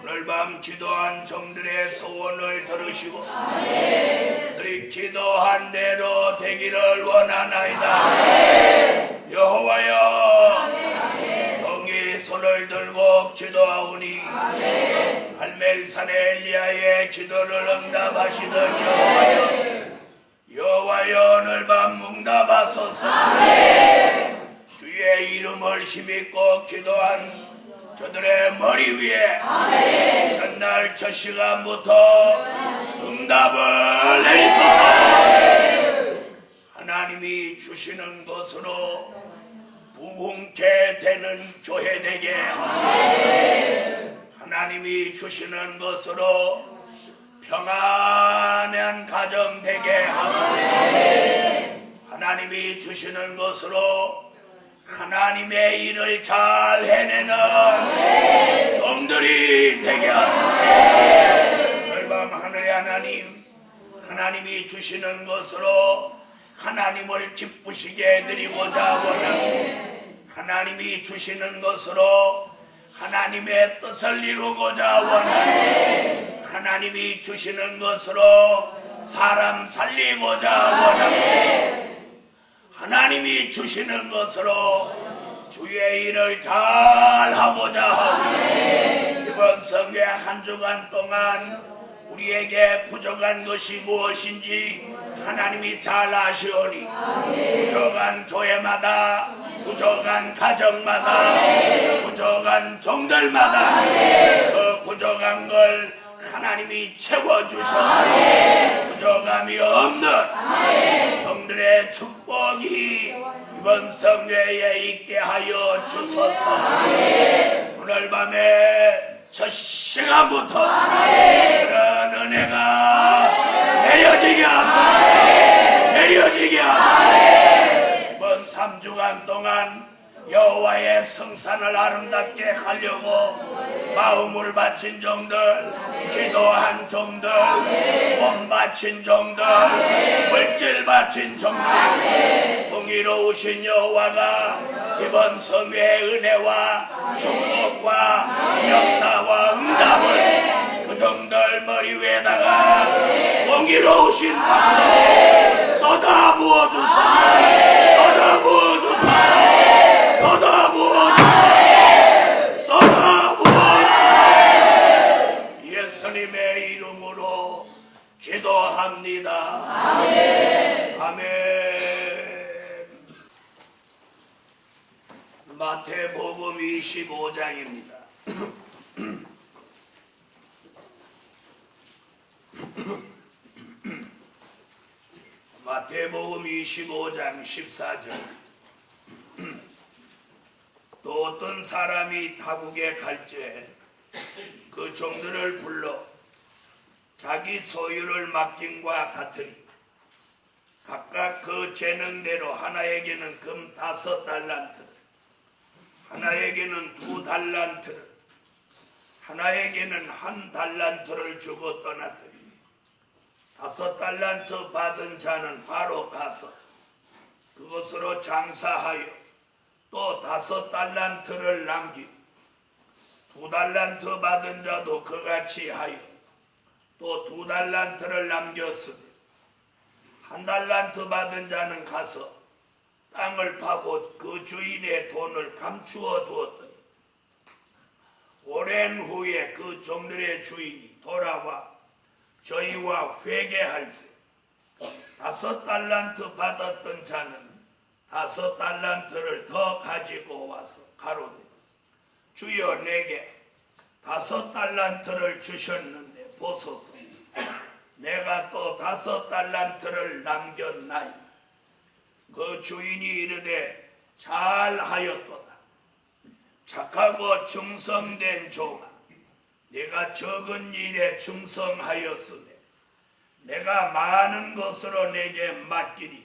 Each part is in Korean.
오늘 밤 기도한 종들의 소원을 들으시고 그들이 기도한 대로 되기를 원하나이다. 여호와여, 영이 손을 들고 기도하오니 갈멜산의 엘리야의 기도를 응답하시던 여호와여, 오늘 밤 응답하소서. 주의 이름을 힘입고 기도한 저들의 머리 위에 전날 첫 시간부터 응답을 내리소서. 하나님이 주시는 것으로 부흥케 되는 교회 되게 하소서. 하나님이 주시는 것으로 평안한 가정 되게 하소서. 하나님이 주시는 것으로 하나님의 일을 잘 해내는 종들이 되게 하소서. 오늘 밤 하늘의 하나님, 하나님이 주시는 것으로 하나님을 기쁘시게 해드리고자 원하는, 하나님이 주시는 것으로 하나님의 뜻을 이루고자 원하는, 하나님이 주시는 것으로 사람 살리고자 원하는, 하나님이 주시는 것으로 주의 일을 잘 하고자 하고, 이번 성회 한 주간 동안 우리에게 부족한 것이 무엇인지 하나님이 잘 아시오니 부족한 교회마다, 부족한 가정마다, 부족한 종들마다 그 부족한 걸 하나님이 채워주셔서 부족함이 없는 종들의 축복이 이번 성회에 있게 하여 주소서. 오늘 밤에 첫 시간부터 그런 은혜가 내려지게 하소서. 내려지게 하소서. 이번 3주간 동안 여호와의 성산을 아름답게 하려고 마음을 바친 종들, 기도한 종들, 몸 바친 종들, 물질 바친 종들, 공의로우신 여호와가 이번 성회의 은혜와 축복과 역사와 응답을 그 종들 머리 위에다가 공의로우신 밤으로 쏟아부어 주소서. 쏟아부어 주소서. 예수님의 이름으로 기도합니다. 아멘. 아멘. 마태복음 25장입니다. 마태복음 25장 14절. 또 어떤 사람이 타국에 갈때 그 종들을 불러 자기 소유를 맡김과 같으니 각각 그 재능대로 하나에게는 금 5달란트, 하나에게는 2달란트, 하나에게는 1달란트를 주고 떠났더니 5달란트 받은 자는 바로 가서 그것으로 장사하여 또 5달란트를 남기고 2달란트 받은 자도 그같이 하여 또 2달란트를 남겼으니 1달란트 받은 자는 가서 땅을 파고 그 주인의 돈을 감추어 두었더니 오랜 후에 그 종들의 주인이 돌아와 저희와 회개할세. 5달란트 받았던 자는 5달란트를 더 가지고 와서 가로되 주여, 내게 5달란트를 주셨는데 보소서. 내가 또 5달란트를 남겼나이다. 그 주인이 이르되 잘하였도다. 착하고 충성된 종아, 내가 적은 일에 충성하였으며 내가 많은 것으로 내게 맡기니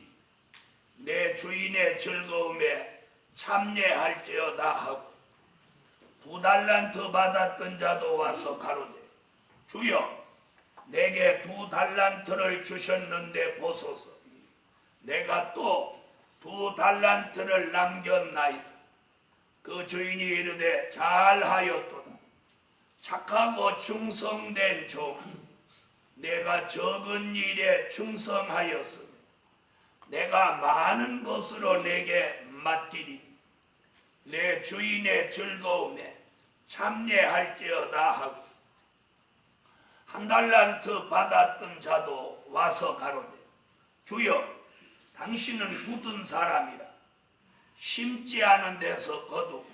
내 주인의 즐거움에 참여할지어다 하고 2달란트 받았던 자도 와서 가로되 주여, 내게 2달란트를 주셨는데 보소서. 내가 또 2달란트를 남겼나이다. 그 주인이 이르되 잘하였도다. 착하고 충성된 종, 내가 적은 일에 충성하였으며 내가 많은 것으로 내게 맡기리니 내 주인의 즐거움에 참여할지어다 하고, 한 달란트 받았던 자도 와서 가로되 주여, 당신은 굳은 사람이라 심지 않은 데서 거두고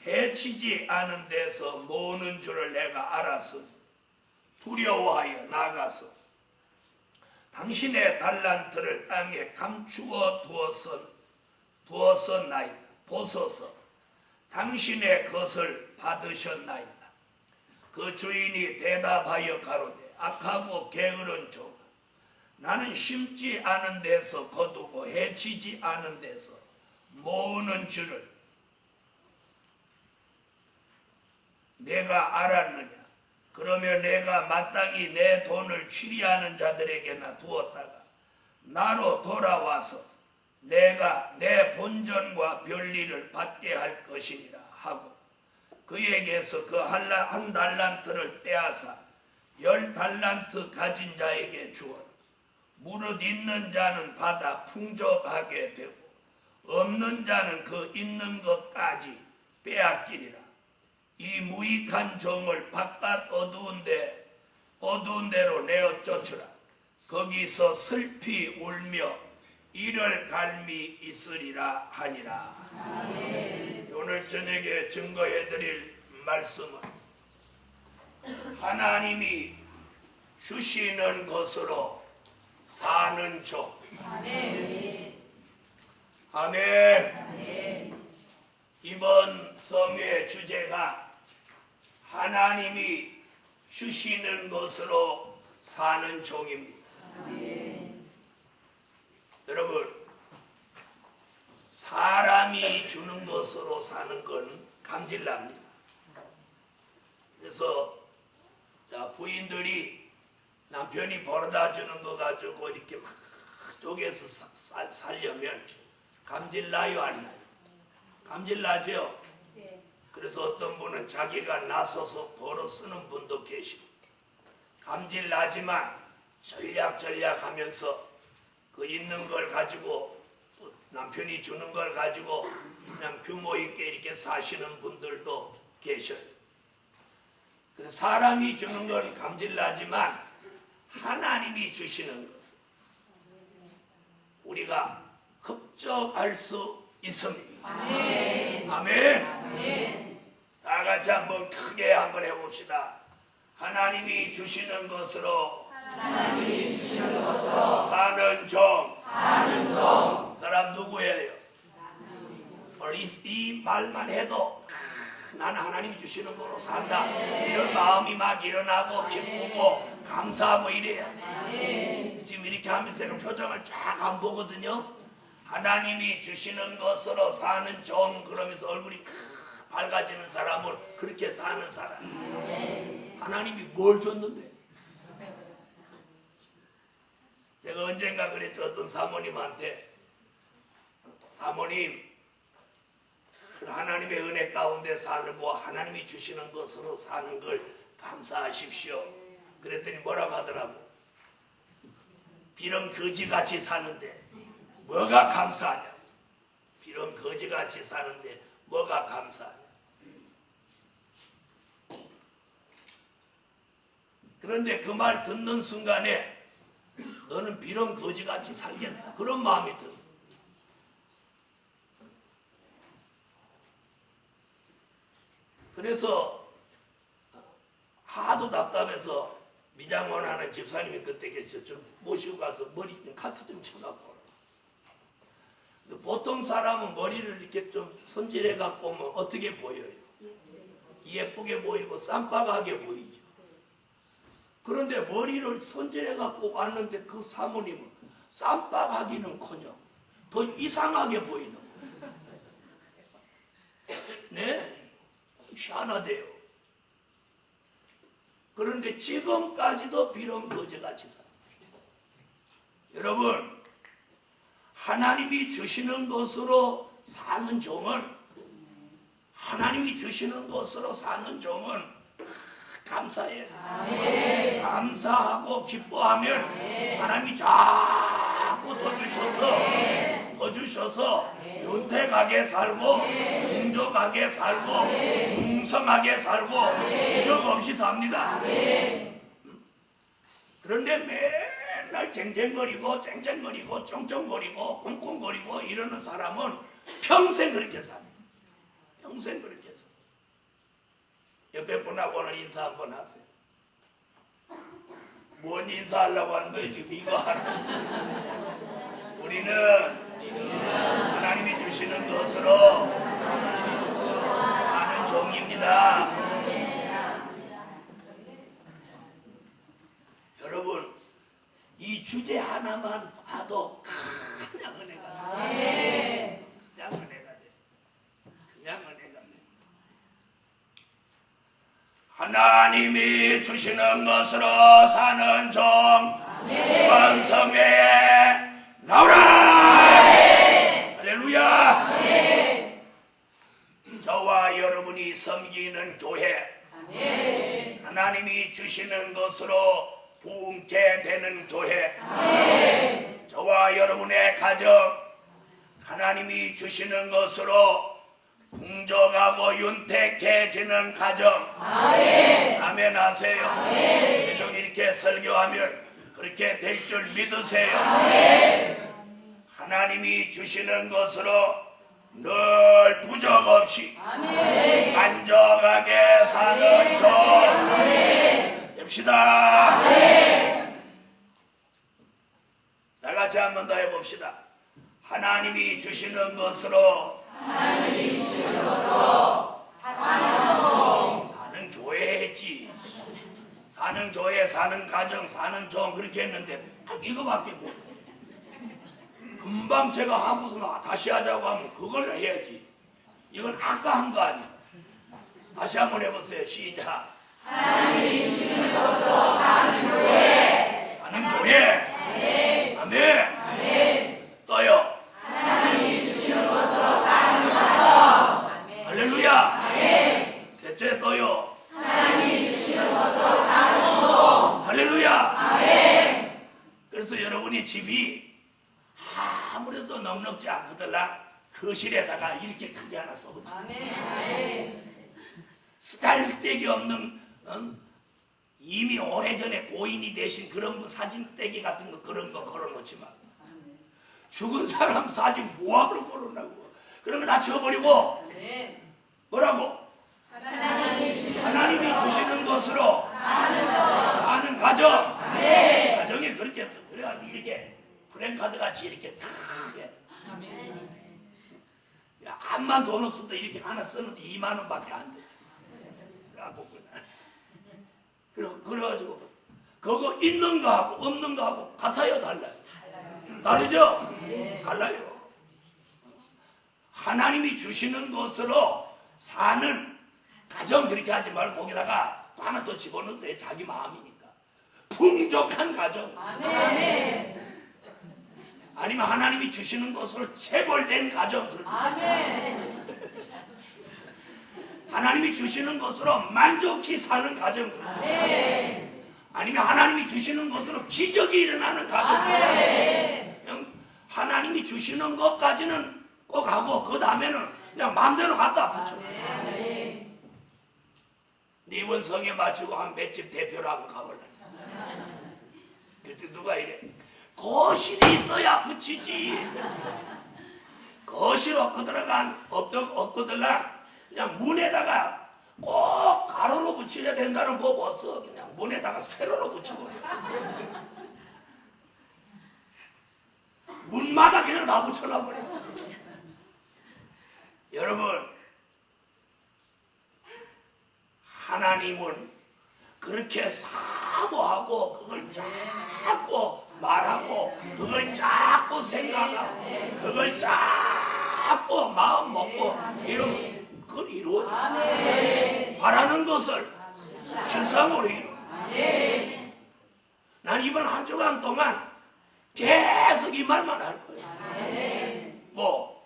해치지 않은 데서 모으는 줄을 내가 알았으니 두려워하여 나가서 당신의 달란트를 땅에 감추어 두었었나이다. 보소서, 당신의 것을 받으셨나이다. 그 주인이 대답하여 가로되 악하고 게으른 종아, 나는 심지 않은 데서 거두고 해치지 않은 데서 모으는 줄을 내가 알았느냐? 그러면 내가 마땅히 내 돈을 취리하는 자들에게나 두었다가 나로 돌아와서 내가 내 본전과 별리를 받게 할 것이니라 하고, 그에게서 그 한 달란트를 빼앗아 10달란트 가진 자에게 주어라. 무릇 있는 자는 받아 풍족하게 되고 없는 자는 그 있는 것까지 빼앗기리라. 이 무익한 종을 바깥 어두운 데로 내어 쫓으라. 거기서 슬피 울며 이를 갈미 있으리라 하니라. 아멘. 오늘 저녁에 증거해드릴 말씀은 하나님이 주시는 것으로 사는 종. 아멘. 아멘. 아멘. 이번 성의 주제가 하나님이 주시는 것으로 사는 종입니다. 아멘. 여러분, 사람이 주는 것으로 사는 건 감질납니다. 그래서 부인들이 남편이 벌어다 주는 거 가지고 이렇게 막 쪼개서 살려면 감질나요, 안 나요? 감질나죠? 네. 그래서 어떤 분은 자기가 나서서 벌어 쓰는 분도 계시고, 감질나지만 전략 하면서 그 있는 걸 가지고 또 남편이 주는 걸 가지고 그냥 규모 있게 이렇게 사시는 분들도 계셔요. 그래서 사람이 주는 건 감질나지만 하나님이 주시는 것은 우리가 흡족할 수 있습니다. 아멘. 아멘. 아멘. 다 같이 한번 크게 한번 해봅시다. 하나님이 주시는 것으로 사는 종. 사람 누구예요? 이 말만 해도 나는 하나님이 주시는 거로 산다, 이런 마음이 막 일어나고 기쁘고 감사하고 이래요. 지금 이렇게 하면서 이런 표정을 쫙 안 보거든요. 하나님이 주시는 것으로 사는 종, 그러면서 얼굴이 밝아지는 사람은 그렇게 사는 사람. 하나님이 뭘 줬는데? 제가 언젠가 그랬죠. 어떤 사모님한테, 사모님, 하나님의 은혜 가운데 살고 하나님이 주시는 것으로 사는 걸 감사하십시오. 그랬더니 뭐라고 하더라고? 비런 거지같이 사는데 뭐가 감사하냐? 비런 거지같이 사는데 뭐가 감사하냐? 그런데 그 말 듣는 순간에 너는 비런 거지같이 살겠다, 그런 마음이 들어. 그래서 하도 답답해서 미장원 하는 집사님이 그때 계셔. 좀 모시고 가서 머리 좀 카트 좀 쳐갖고. 보통 사람은 머리를 이렇게 좀 손질해 갖고 오면 어떻게 보여요? 예쁘게 보이고 쌈박하게 보이죠. 그런데 머리를 손질해 갖고 왔는데 그 사모님은 쌈박하기는커녕 더 이상하게 보이는 거예요. 네? 희한하대요. 그런데 지금까지도 비런 거지같이 살아요. 여러분, 하나님이 주시는 것으로 사는 종은, 하나님이 주시는 것으로 사는 종은 감사해. 감사하고 기뻐하면 하나님이 자꾸 더 주셔서 윤택하게 살고 풍족하게 살고 풍성하게 살고 부족 없이 삽니다. 그런데 맨날 쟁쟁거리고 쩡쩡거리고 쿵쿵거리고 이러는 사람은 평생 그렇게 삽니다. 평생 그렇게 삽니다. 옆에 분하고 오늘 인사 한번 하세요. 뭔 인사하려고 하는 거예요 지금 이거 하나. 우리는 하나님이 주시는 것으로 하는 종입니다. 여러분 이 주제 하나만 봐도 그냥 은혜가 돼. 그냥 은혜가 돼. 그냥 은혜가 돼. 하나님이 주시는 것으로 사는 종 번성에 나오라. 할렐루야. 저와 여러분이 섬기는 교회 하나님이 주시는 것으로 부흥케 되는 교회 저와 여러분의 가정 하나님이 주시는 것으로 풍족하고 윤택해지는 가정 아멘 하세요. 계속 이렇게 설교하면 그렇게 될 줄 믿으세요. 하나님이 주시는 것으로 늘 부족 없이 만족하게 사는 종 됩시다. 다 같이 한 번 더 해봅시다. 하나님이 주시는 것으로 사는 교회 했지. 사는 교회, 사는 가정, 사는 종 그렇게 했는데 딱 이거밖에 못해. 금방 제가 하고서 다시 하자고 하면 그걸 해야지. 이건 아까 한 거 아니야. 다시 한번 해보세요. 시작. 하나님이 주시는 것으로 사는 교회. 사는 교회. 아멘. 또요. 하나님이 주시는 것으로 사는 가정. 할렐루야. 셋째 또요. 하나님이 주시는 것으로 사는 종. 할렐루야. 그래서 여러분이 집이 아무래도 넉넉지 않거들라 거실에다가 이렇게 크게 하나 써보자. 쓰잘데기 없는 이미 오래전에 고인이 되신 그런 거 사진떼기 같은 거 그런 거 걸어놓지 마. 죽은 사람 사진 뭐하러 걸어놓고 그런 거 다 지워버리고 뭐라고? 하나님이 주시는 것으로 사는 가정. 가정이 그렇게 써. 그래가지고 이렇게 프랭카드 같이 이렇게 크게. 야, 암만 돈 없어도 이렇게 하나 쓰는데 2만 원밖에 안 돼. 그래가지고 그거 있는 거하고 없는 거하고 같아요, 달라요? 다르죠? 달라요. 하나님이 주시는 것으로 사는 가정 그렇게 하지 말고 거기다가 또 하나 더 집어넣어도 자기 마음이니까 풍족한 가정. 아니면 하나님이 주시는 것으로 체벌된 가정 그렇게. 하나님이 주시는 것으로 만족히 사는 가정 그렇게. 아니면 하나님이 주시는 것으로 기적이 일어나는 가정. 하나님이 주시는 것까지는 꼭 하고 그 다음에는 그냥 마음대로 갖다 붙여. 이번 성에 맞추고 한 몇 집 대표로 한번 가볼래. 그때 누가 이래? 거실이 있어야 붙이지. 거실 얻고 들어간 그냥 문에다가 꼭 가로로 붙여야 된다는 법 없어. 그냥 문에다가 세로로 붙이고 문마다 그냥 다 붙여놔버려. 여러분 하나님은 그렇게 사모하고 그걸 자꾸 말하고 그걸 자꾸 생각하고 그걸 자꾸 마음 먹고 이러면 그걸 이루어져. 바라는 것을 실상으로 이루어. 난 이번 한 주간 동안 계속 이 말만 할 거예요. 뭐?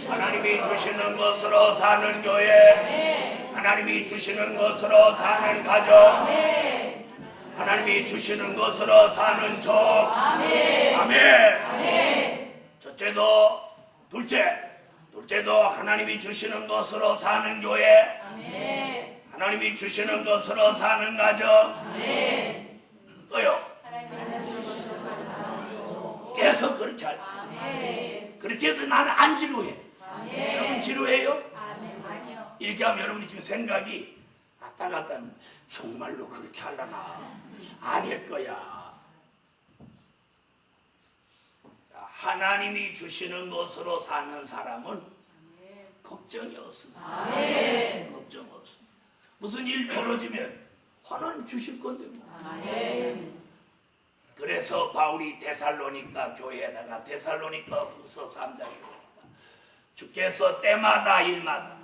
하나님이 주시는 것으로 사는 교회 하나님이 주시는 것으로 사는 가정, 하나님이 주시는 것으로 사는 종. 아멘. 첫째도 둘째도 하나님이 주시는 것으로 사는 교회, 하나님이 주시는 것으로 사는 가정. 또요. 계속 그렇게 할 거예요. 그렇게 해도 나는 안 지루해. 여러분 지루해요? 이렇게 하면 여러분이 지금 생각이 왔다 갔다 하면 정말로 그렇게 하려나? 아닐 거야. 자, 하나님이 주시는 것으로 사는 사람은 걱정이 없습니다. 걱정 없습니다. 무슨 일 벌어지면 하나님 주실 건데 뭐. 그래서 바울이 데살로니가 교회에다가 데살로니가 후서 3장입니다. 주께서 때마다 일마다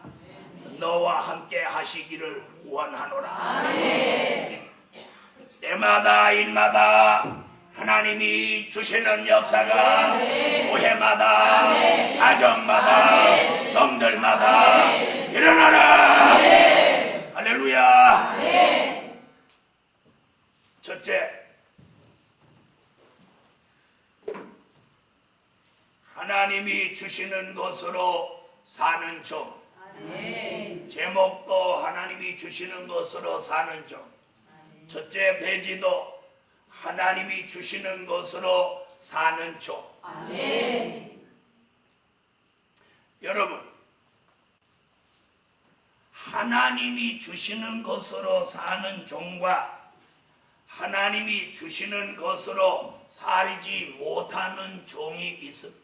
너와 함께 하시기를 원하노라. 때마다 일마다 하나님이 주시는 역사가 교회마다, 가정마다, 종들마다 일어나라. 할렐루야. 첫째, 하나님이 주시는 것으로 사는 종. 제목도 하나님이 주시는 것으로 사는 종. 첫째 돼지도 하나님이 주시는 것으로 사는 종. 여러분, 하나님이 주시는 것으로 사는 종과 하나님이 주시는 것으로 살지 못하는 종이 있습니다.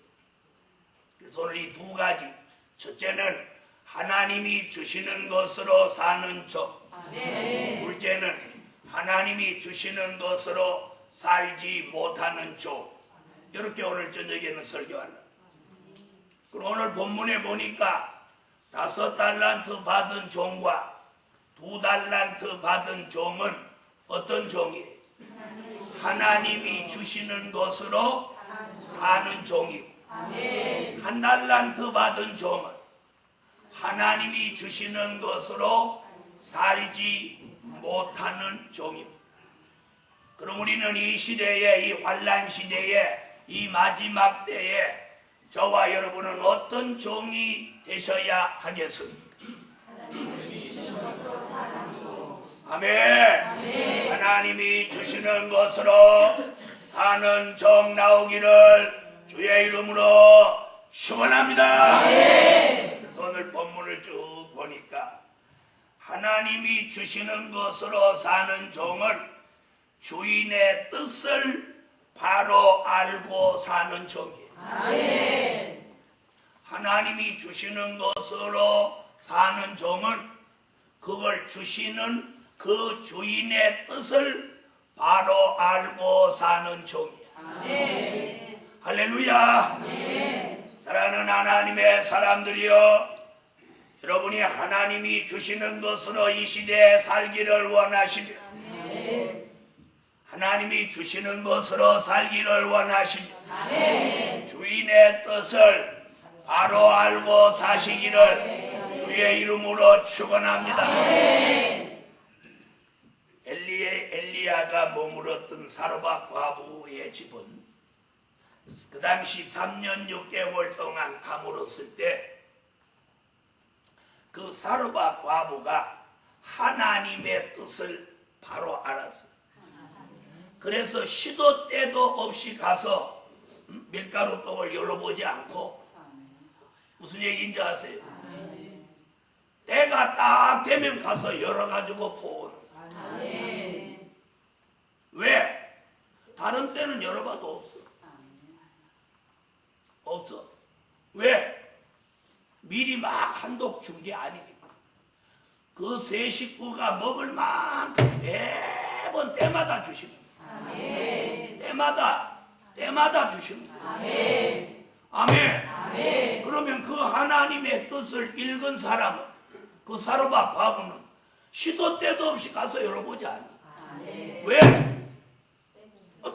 그래서 오늘 이 두 가지, 첫째는 하나님이 주시는 것으로 사는 종, 둘째는 하나님이 주시는 것으로 살지 못하는 종. 이렇게 오늘 저녁에는 설교한다. 그리고 오늘 본문에 보니까 5달란트 받은 종과 2달란트 받은 종은 어떤 종이에요? 하나님이 주시는 것으로 사는 종이고, 1달란트 받은 종은 하나님이 주시는 것으로 살지 못하는 종입니다. 그럼 우리는 이 시대에, 이 환난 시대에, 이 마지막 때에 저와 여러분은 어떤 종이 되셔야 하겠습니까? 아멘. 하나님이 주시는 것으로 사는 종 나오기를 주의 이름으로 축원합니다. 그래서 오늘 본문을 쭉 보니까 하나님이 주시는 것으로 사는 종은 주인의 뜻을 바로 알고 사는 종이에요. 하나님이 주시는 것으로 사는 종은 그걸 주시는 그 주인의 뜻을 바로 알고 사는 종이에요. 할렐루야. 사랑하는 하나님의 사람들이여, 여러분이 하나님이 주시는 것으로 이 시대에 살기를 원하시며, 하나님이 주시는 것으로 살기를 원하시며, 주인의 뜻을 바로 알고 사시기를 주의 이름으로 축원합니다. 엘리야가 머물었던 사르밧 과부의 집은 그 당시 3년 6개월 동안 가물었을 때 그 사르밧 과부가 하나님의 뜻을 바로 알았어요. 그래서 시도 때도 없이 가서 밀가루 떡을 열어보지 않고, 무슨 얘기인지 아세요? 때가 딱 되면 가서 열어가지고 보는. 왜? 다른 때는 열어봐도 없어. 없어. 왜? 미리 막 한독 준 게 아니니까. 그 세 식구가 먹을 만큼 매번 때마다 주십니다. 때마다 주십니다. 아멘. 그러면 그 하나님의 뜻을 읽은 사람은, 그 사르밧 과부는 시도 때도 없이 가서 열어보지 않아. 왜?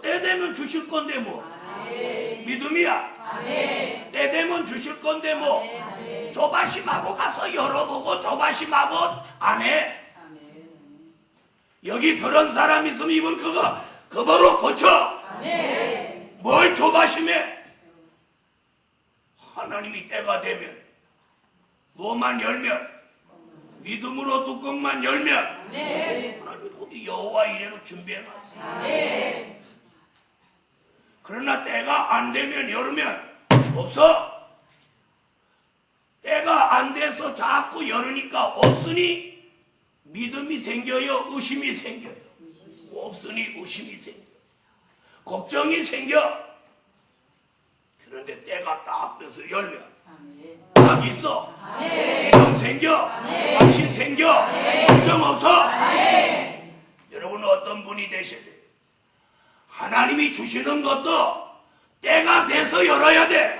때 되면 주실 건데 뭐. 믿음이야. 때 되면 주실 건데 뭐 조바심하고 가서 열어보고 조바심하고 안 해. 여기 그런 사람 있으면 이분 그거 그거로 고쳐. 뭘 조바심해? 하나님이 때가 되면 뭐만 열면 믿음으로 뚜껑만 열면 하나님이 거기 여호와 이래로 준비해놨어. 그러나 때가 안 되면 열으면 없어. 때가 안 돼서 자꾸 열으니까 없으니 믿음이 생겨요? 의심이 생겨요? 없으니 의심이 생겨. 걱정이 생겨. 그런데 때가 딱 돼서 열면 딱 있어. 믿음 생겨. 확신 생겨. 걱정 없어. 여러분은 어떤 분이 되셔야 돼요? 하나님이 주시는 것도 때가 돼서 열어야 돼.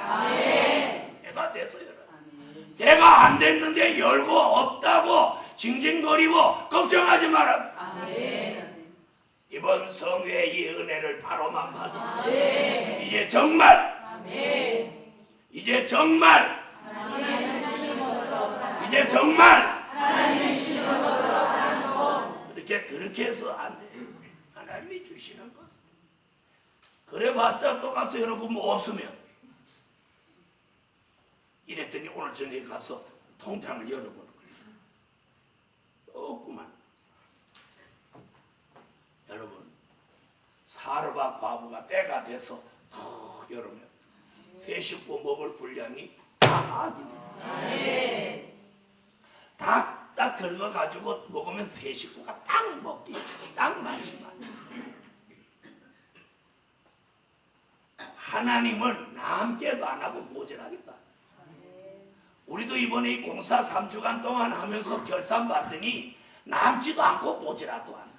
때가 돼서 열어야 돼. 때가 안 됐는데 열고 없다고 징징거리고 걱정하지 마라. 이번 성회의 이 은혜를 바로만 받아. 이제 정말 이제 정말 그렇게 해서 안 돼. 하나님이 주시는 것. 그래봤자 또 가서 여러분 뭐 없으면 이랬더니 오늘 저녁에 가서 통장을 열어보는 거예요. 없구만. 여러분 사르밧 과부가 때가 돼서 탁 열으면 세 식구 먹을 분량이 딱 있는 딱 긁어가지고 먹으면 세 식구가 딱 먹기 딱 많지만 하나님은 남게도 안 하고 모자라겠다. 우리도 이번에 이 공사 3주간 동안 하면서 결산 받더니 남지도 않고 모자라도 않아.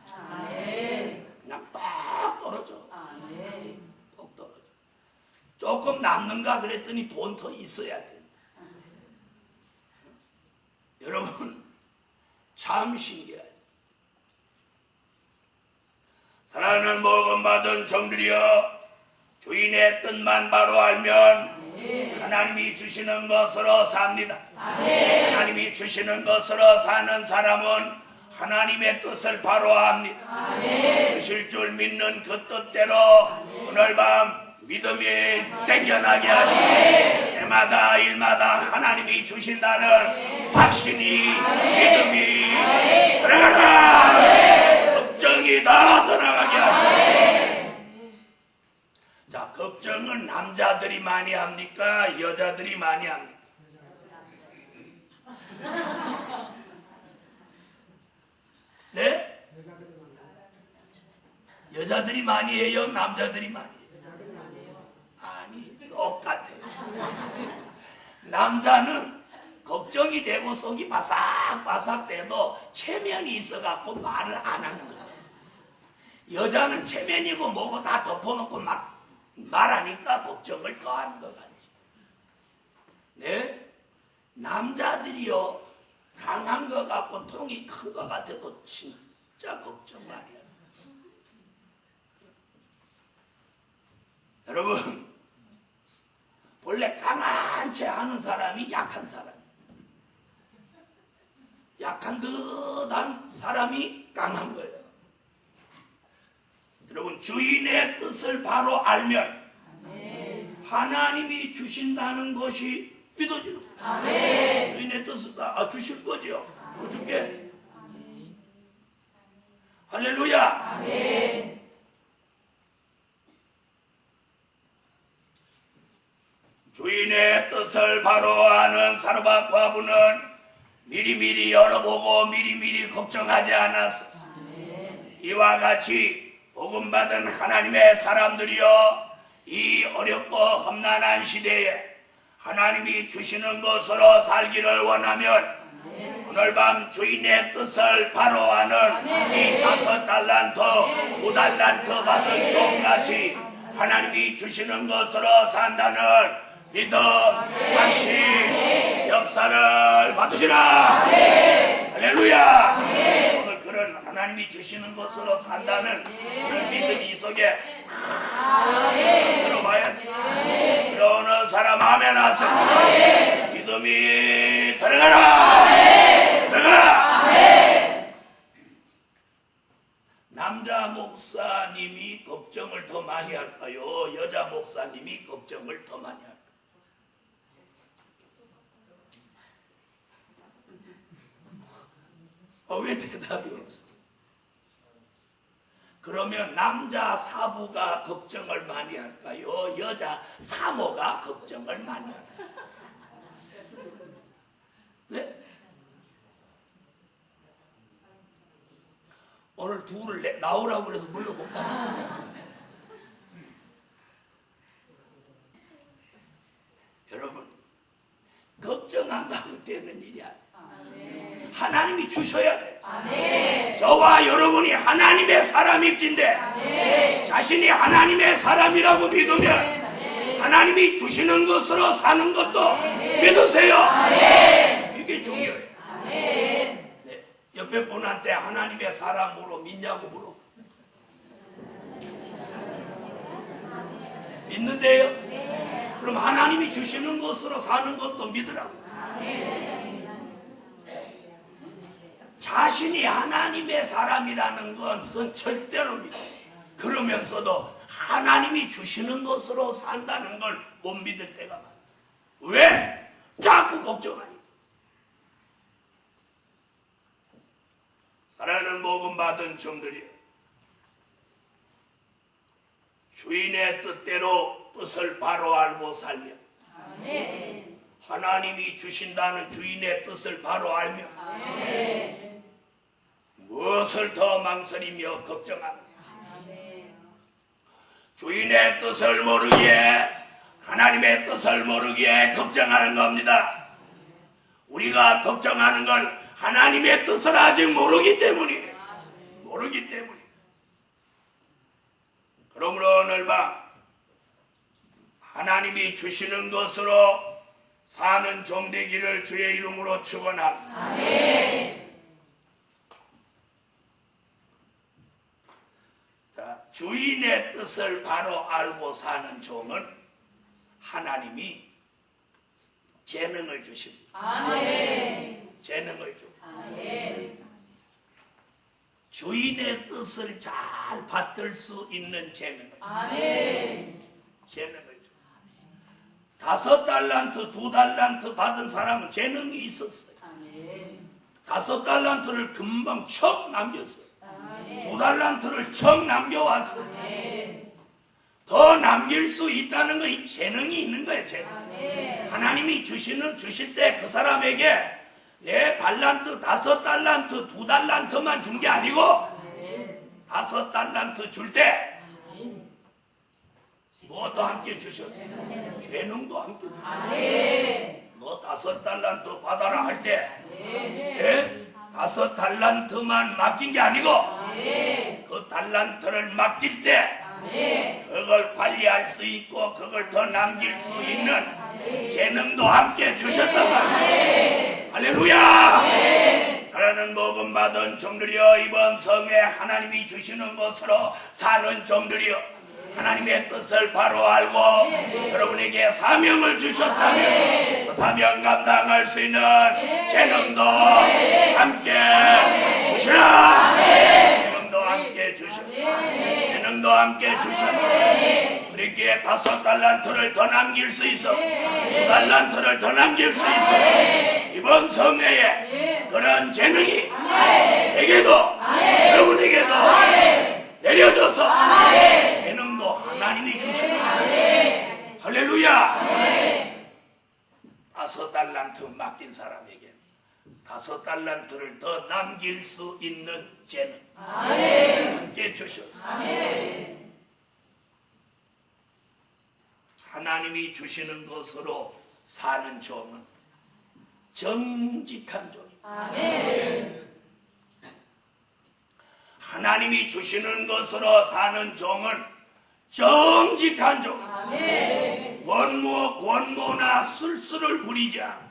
그냥 딱 떨어져. 딱 떨어져. 조금 남는가 그랬더니 돈 더 있어야 돼. 여러분 참 신기해요. 사랑하는 복음받은 종들이여, 주인의 뜻만 바로 알면 하나님이 주시는 것으로 삽니다. 하나님이 주시는 것으로 사는 사람은 하나님의 뜻을 바로 압니다. 주실 줄 믿는 그 뜻대로 오늘 밤 믿음이 생겨나게 하시고 때마다 일마다 하나님이 주신다는 확신이 믿음이 들어가라. 걱정이 다 떠나가게 하시고. 자, 걱정은 남자들이 많이 합니까? 여자들이 많이 합니까? 네? 여자들이 많이 해요? 남자들이 많이 해요? 아니, 똑같아요. 남자는 걱정이 되고 속이 바삭바삭 돼도 체면이 있어갖고 말을 안 하는 거예요. 여자는 체면이고 뭐고 다 덮어놓고 막 말하니까 걱정을 더 하는 것 같지. 네? 남자들이요, 강한 것 같고 통이 큰 것 같아도 진짜 걱정 많이 해요. 여러분, 원래 강한 채 하는 사람이 약한 사람, 약한 듯한 사람이 강한 거예요. 여러분, 주인의 뜻을 바로 알면 하나님이 주신다는 것이 믿어지는 거예요. 주인의 뜻을 주실 거죠? 줄게. 할렐루야. 주인의 뜻을 바로 아는 사르밧 과부는 미리미리 열어보고 미리미리 걱정하지 않았어. 이와 같이 복음받은 하나님의 사람들이여, 이 어렵고 험난한 시대에 하나님이 주시는 것으로 살기를 원하면 오늘 밤 주인의 뜻을 바로 아는 이 5달란트, 2달란트 받은 종같이 하나님이 주시는 것으로 산다는 믿음, 확신, 역사를 받으시라. 할렐루야. 오늘 그런 하나님 하나님이 주시는 것으로 산다는 그런 믿음이 이 속에 들어봐야 돼. 들어오는 사람 아멘 하세요. 믿음이 들어가라. 들어가라. 남자 목사님이 걱정을 더 많이 할까요? 여자 목사님이 걱정을 더 많이 할까요? 왜 대답이 없어? 그러면 남자 사부가 걱정을 많이 할까요? 여자 사모가 걱정을 많이 할까요? 네? 오늘 둘을 나오라고 그래서 물러볼까? 여러분, 걱정한다고 되는 일이 아니에요. 하나님이 주셔야 돼. 저와 여러분이 하나님의 사람일진데 자신이 하나님의 사람이라고 믿으면 하나님이 주시는 것으로 사는 것도 믿으세요. 이게 중요해요. 네. 옆에 분한테 하나님의 사람으로 믿냐고 물어. 믿는데요? 그럼 하나님이 주시는 것으로 사는 것도 믿으라고. 자신이 하나님의 사람이라는 것은 절대로 믿어요. 그러면서도 하나님이 주시는 것으로 산다는 걸 못 믿을 때가 많아요. 왜? 자꾸 걱정하니. 사랑하는 복음 받은 종들이여, 주인의 뜻대로 뜻을 바로 알고 살며 하나님이 주신다는 주인의 뜻을 바로 알며 무엇을 더 망설이며 걱정하며 주인의 뜻을 모르기에 하나님의 뜻을 모르기에 걱정하는 겁니다. 우리가 걱정하는 건 하나님의 뜻을 아직 모르기 때문이에요. 모르기 때문에. 그러므로 오늘 밤 하나님이 주시는 것으로 사는 종 되기를 주의 이름으로 축원합니다. 아멘. 자, 주인의 뜻을 바로 알고 사는 종은 하나님이 재능을 주십니다. 아멘. 재능을 줍니다. 아멘. 주인의 뜻을 잘 받들 수 있는 재능을. 아멘. 재능을 줍니다. 5달란트, 2달란트 받은 사람은 재능이 있었어요. 아멘. 5달란트를 금방 척 남겼어요. 아멘. 2달란트를 척 남겨왔어요. 아멘. 더 남길 수 있다는 건 재능이 있는 거예요. 재능. 아멘. 하나님이 주실 때 그 사람에게 내 달란트, 5달란트, 2달란트만 준 게 아니고 5달란트 줄 때 뭐도 함께 주셨어요. 재능도 함께 주셨어요. 너 5달란트 받아라 할 때 5달란트만 맡긴 게 아니고 그 달란트를 맡길 때 그걸 관리할 수 있고 그걸 더 남길 수 있는 재능도 함께 주셨단 말이에요. 할렐루야. 사랑하는 복음 받은 종들이여, 이번 성에 하나님이 주시는 것으로 사는 종들이여, 하나님의 뜻을 바로 알고 여러분에게 사명을 주셨다면 그 사명 감당할 수 있는 재능도 함께 주시라. 재능도 함께 주시라. 재능도 함께 주시라. 그렇게 5달란트를 더 남길 수 있어. 2달란트를 더 남길 수 있어. 이번 성회에 그런 재능이 제게도 여러분에게도 내려져서 재능도 하나님이 주시는 거예요. 할렐루야. 5달란트 맡긴 사람에게 5달란트를 더 남길 수 있는 재능 함께 주셨어요. 하나님이 주시는 것으로 사는 종은 정직한 종입니다. 하나님이 주시는 것으로 사는 종은 정직한 종. 권모나 술수를 부리지 않고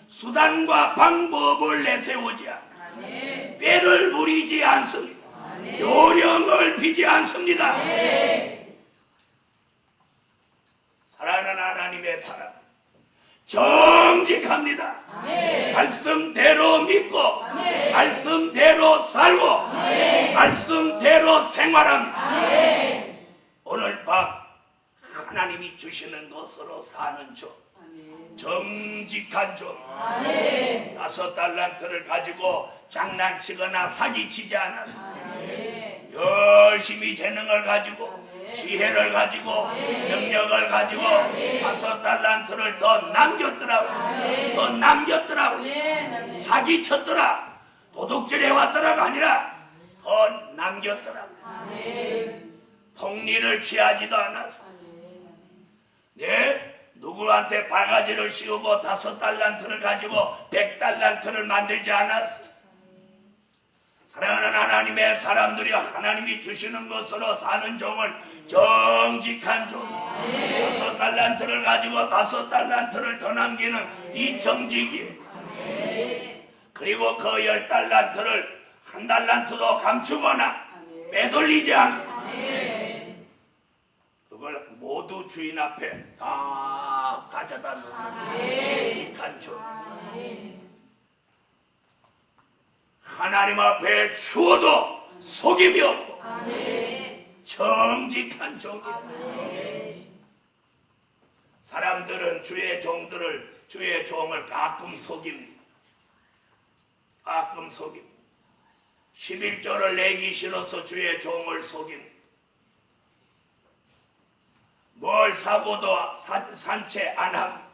수단과 방법을 내세우지 않고 꾀를 부리지 않습니다. 요령을 비지 않습니다. 사랑하는 하나님의 사람, 정직합니다. 말씀대로 믿고 말씀대로 살고 말씀대로 생활합니다. 오늘 밤 하나님이 주시는 것으로 사는 종, 정직한 종, 5달란트를 가지고 장난치거나 사기치지 않았습니다. 열심히 재능을 가지고 지혜를 가지고 능력을 가지고 5달란트를 더 남겼더라고. 더 남겼더라고. 사기쳤더라. 도둑질 해왔더라가 아니라 더 남겼더라고. 폭리를 취하지도 않았어. 네? 누구한테 바가지를 씌우고 5달란트를 가지고 100달란트를 만들지 않았어. 사랑하는 하나님의 사람들이 하나님이 주시는 것으로 사는 종은 정직한 종. 5달란트를 가지고 5달란트를 더 남기는 이 정직이에요. 그리고 그 10달란트를 1달란트도 감추거나 빼돌리지 않고 그걸 모두 주인 앞에 다 가져다 놓는 정직한 종. 하나님 앞에 주어도 속임이 없고 정직한 종이다. 사람들은 주의 종을 가끔 속입니다. 가끔 속입니다. 11조를 내기 싫어서 주의 종을 속입니다. 뭘 사고도 산채 안 함,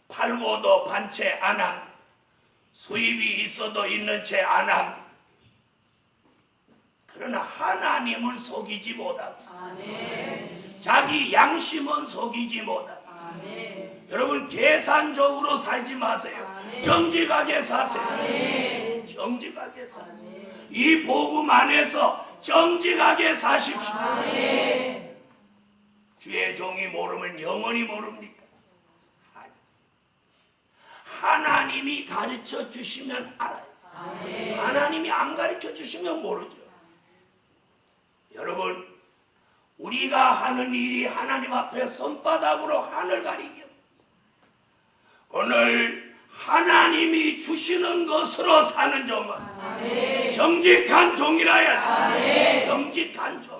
팔고도 반채 안 함, 수입이 있어도 있는 채 안 함. 그러나 하나님은 속이지 못합니다. 자기 양심은 속이지 못합니다. 여러분 계산적으로 살지 마세요. 정직하게 사세요. 정직하게 사세요. 이 복음 안에서 정직하게 사십시오. 주의 종이 모르면 영원히 모릅니까? 하나님이 가르쳐 주시면 알아요. 하나님이 안 가르쳐 주시면 모르죠. 여러분, 우리가 하는 일이 하나님 앞에 손바닥으로 하늘 가리기. 오늘 하나님이 주시는 것으로 사는 종은 정직한 종이라야 돼. 정직한 종.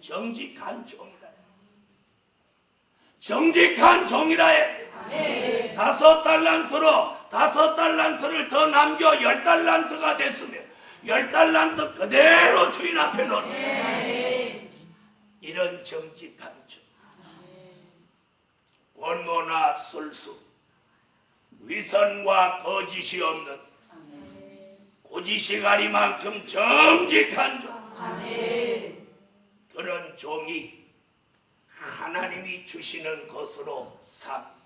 정직한 종이라. 정직한 종이라야 돼. 5달란트를 더 남겨 10달란트가 됐으면 10달란트 그대로 주인 앞에 놓는 이런 정직한 종. 원모나 술수, 위선과 거짓이 없는 고지시가리만큼 정직한 종. 그런 종이 하나님이 주시는 것으로 삽니다.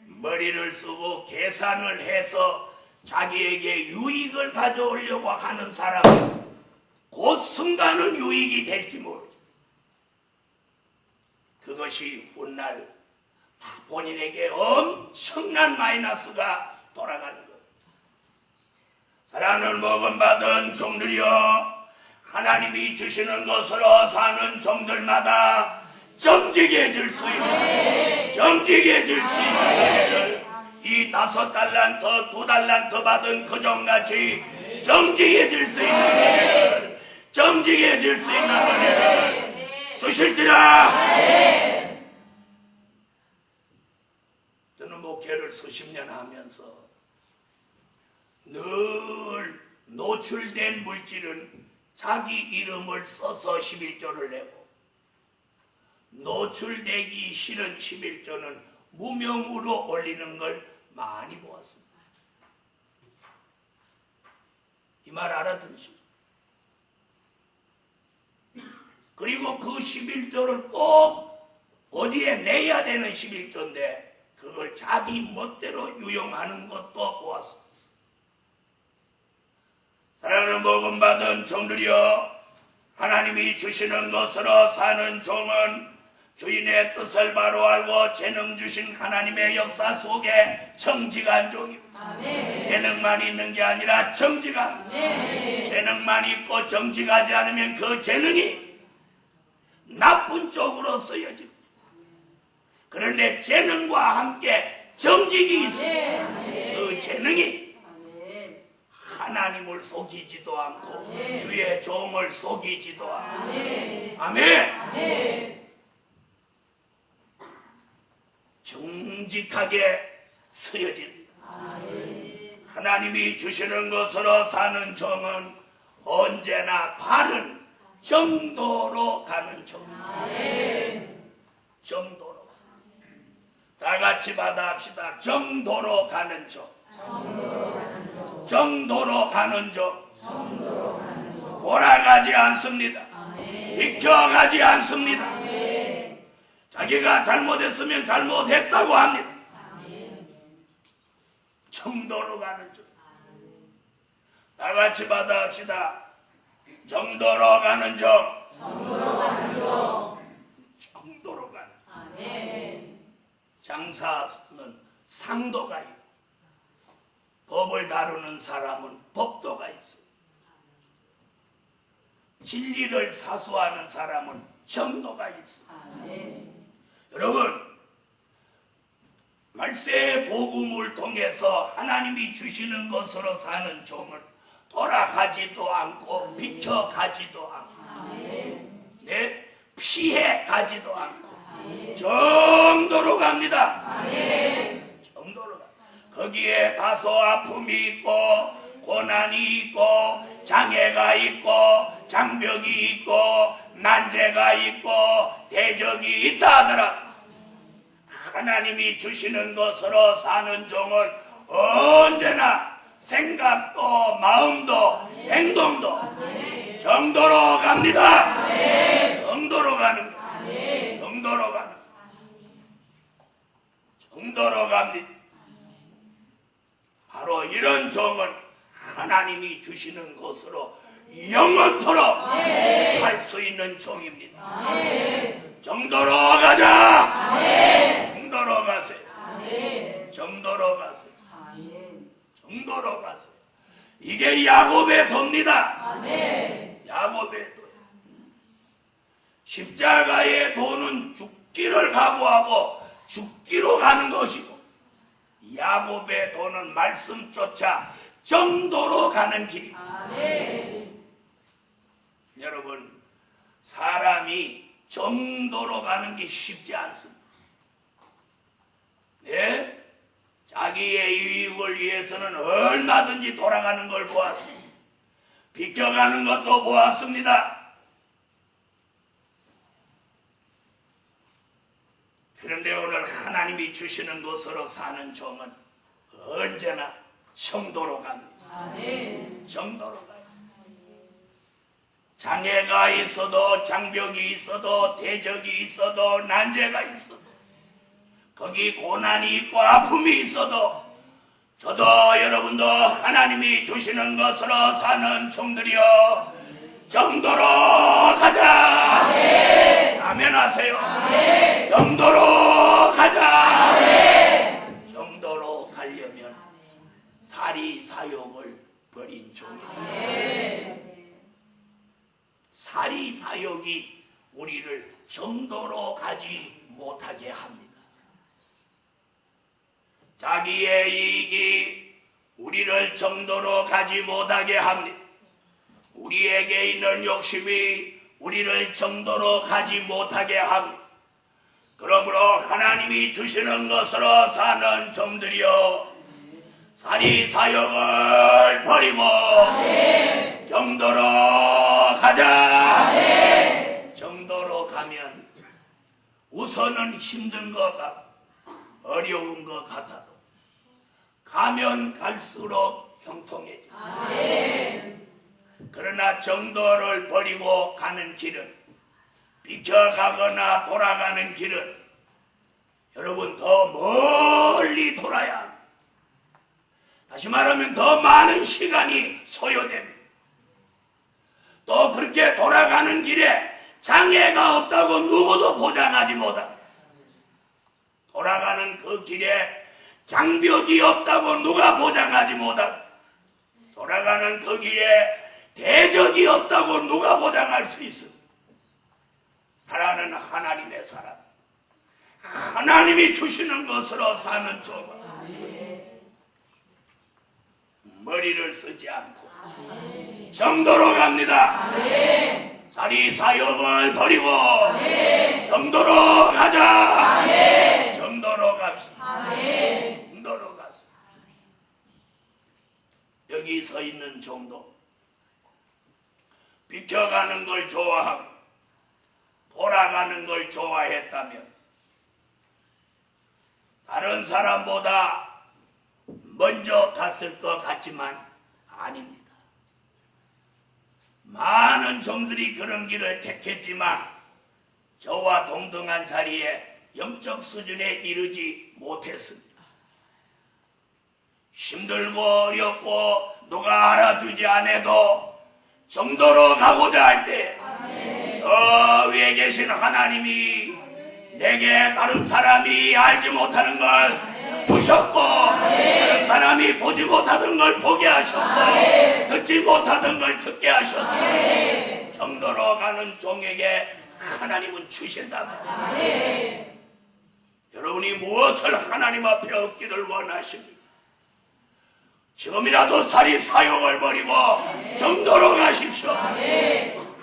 머리를 쓰고 계산을 해서 자기에게 유익을 가져오려고 하는 사람은 그 순간은 유익이 될지 모르죠. 그것이 훗날 본인에게 엄청난 마이너스가 돌아가는 것. 사랑을 먹음받은 종들이여, 하나님이 주시는 것으로 사는 종들마다 정직해질 수 있는, 정직해질 수 있는 은혜를, 이 5달란트, 2달란트 받은 그 종같이 정직해질 수 있는 은혜를, 정직해질 수 있는 은혜를 주실지라. 저는 목회를 수십 년 하면서 늘 노출된 물질은 자기 이름을 써서 11조를 내고, 노출되기 싫은 11조는 무명으로 올리는 걸 많이 보았습니다. 이 말 알아들으시죠? 그리고 그 11조를 꼭 어디에 내야 되는 11조인데 그걸 자기 멋대로 유용하는 것도 보았습니다. 사랑하는 복음받은 종들이여, 하나님이 주시는 것으로 사는 종은 주인의 뜻을 바로 알고 재능 주신 하나님의 역사 속에 정직한 종입니다. 재능만 있는 게 아니라 정직한. 재능만 있고 정직하지 않으면 그 재능이 나쁜 쪽으로 쓰여집니다. 그런데 재능과 함께 정직이 있습니다. 그 재능이 하나님을 속이지도 않고 주의 종을 속이지도 않고. 아멘. 정직하게 쓰여집니다. 하나님이 주시는 것으로 사는 종은 언제나 바른 정도로 가는 종입니다. 정도로. 다 같이 받아합시다. 정도로 가는 종. 정도로 가는 종. 돌아가지 않습니다. 비켜가지 않습니다. 자기가 잘못했으면 잘못했다고 합니다. 정도로 가는 종. 다 같이 받아합시다. 정도로 가는 종. 정도로 가는. 장사는 상도가 있고 법을 다루는 사람은 법도가 있어. 진리를 사수하는 사람은 정도가 있어. 여러분, 말세의 복음을 통해서 하나님이 주시는 것으로 사는 종은 돌아가지도 않고 비켜가지도 않고 피해 가지도 않고 정도로 갑니다. 정도로 가. 거기에 다소 아픔이 있고 고난이 있고 장애가 있고 장벽이 있고 난제가 있고 대적이 있다 하더라도 하나님이 주시는 것으로 사는 종은 언제나 생각도 마음도 행동도 정도로 갑니다. 정도로 가는 거예요. 정도로 가는 거예요. 정도로 갑니다. 바로 이런 종은 하나님이 주시는 것으로 영원토록 살 수 있는 종입니다. 정도로 가자. 정도로 가세요. 정도로 가세요. 정도로 가세요. 이게 야곱의 도입니다. 야곱의 도. 십자가의 도는 죽기를 각오하고 죽기로 가는 것이고 야곱의 도는 말씀 쫓아 정도로 가는 길입니다. 여러분, 사람이 정도로 가는 게 쉽지 않습니다. 네? 자기의 유익을 위해서는 얼마든지 돌아가는 걸 보았습니다. 비켜가는 것도 보았습니다. 그런데 오늘 하나님이 주시는 것으로 사는 종은 언제나 정도로 갑니다. 정도로 갑니다. 장애가 있어도 장벽이 있어도 대적이 있어도 난제가 있어도 거기 고난이 있고 아픔이 있어도 저도 여러분도 하나님이 주시는 것으로 사는 종들이여 정도로 가자. 아멘 하세요. 정도로 가자. 정도로 가려면 사리사욕을 버린 종입니다. 사리사욕이 우리를 정도로 가지 못하게 합니다. 자기의 이익이 우리를 정도로 가지 못하게 합니다. 우리에게 있는 욕심이 우리를 정도로 가지 못하게 합니다. 그러므로 하나님이 주시는 것으로 사는 종들이여 사리사욕을 버리고 정도로 가자. 정도로 가면 우선은 힘든 것 같고 어려운 것 같아도 가면 갈수록 형통해져. 그러나 정도를 버리고 가는 길은 비켜가거나 돌아가는 길은 여러분 더 멀리 돌아야 합니다. 다시 말하면 더 많은 시간이 소요됩니다. 또 그렇게 돌아가는 길에 장애가 없다고 누구도 보장하지 못합니다. 돌아가는 그 길에 장벽이 없다고 누가 보장하지 못합니다. 돌아가는 그 길에 대적이 없다고 누가 보장할 수 있습니다. 살아는 하나님의 사람, 하나님이 주시는 것으로 사는 조건, 머리를 쓰지 않고 정도로 갑니다. 사리 사욕을 버리고 정도로 가자. 정도로 갑시다. 정도로 가서 여기 서 있는 정도, 비켜가는 걸 좋아하고 돌아가는 걸 좋아했다면 다른 사람보다 먼저 갔을 것 같지만 아닙니다. 많은 종들이 그런 길을 택했지만 저와 동등한 자리에 영적 수준에 이르지 못했습니다. 힘들고 어렵고 누가 알아주지 않아도 정도로 가고자 할 때 저 위에 계신 하나님이 내게 다른 사람이 알지 못하는 걸 주셨고 다른 사람이 보지 못하던 걸 보게 하셨고 듣지 못하던 걸 듣게 하셨어요. 정도로 가는 종에게 하나님은 주신다고. 여러분이 무엇을 하나님 앞에 얻기를 원하십니까? 지금이라도 사리 사욕을 버리고 정도로 가십시오.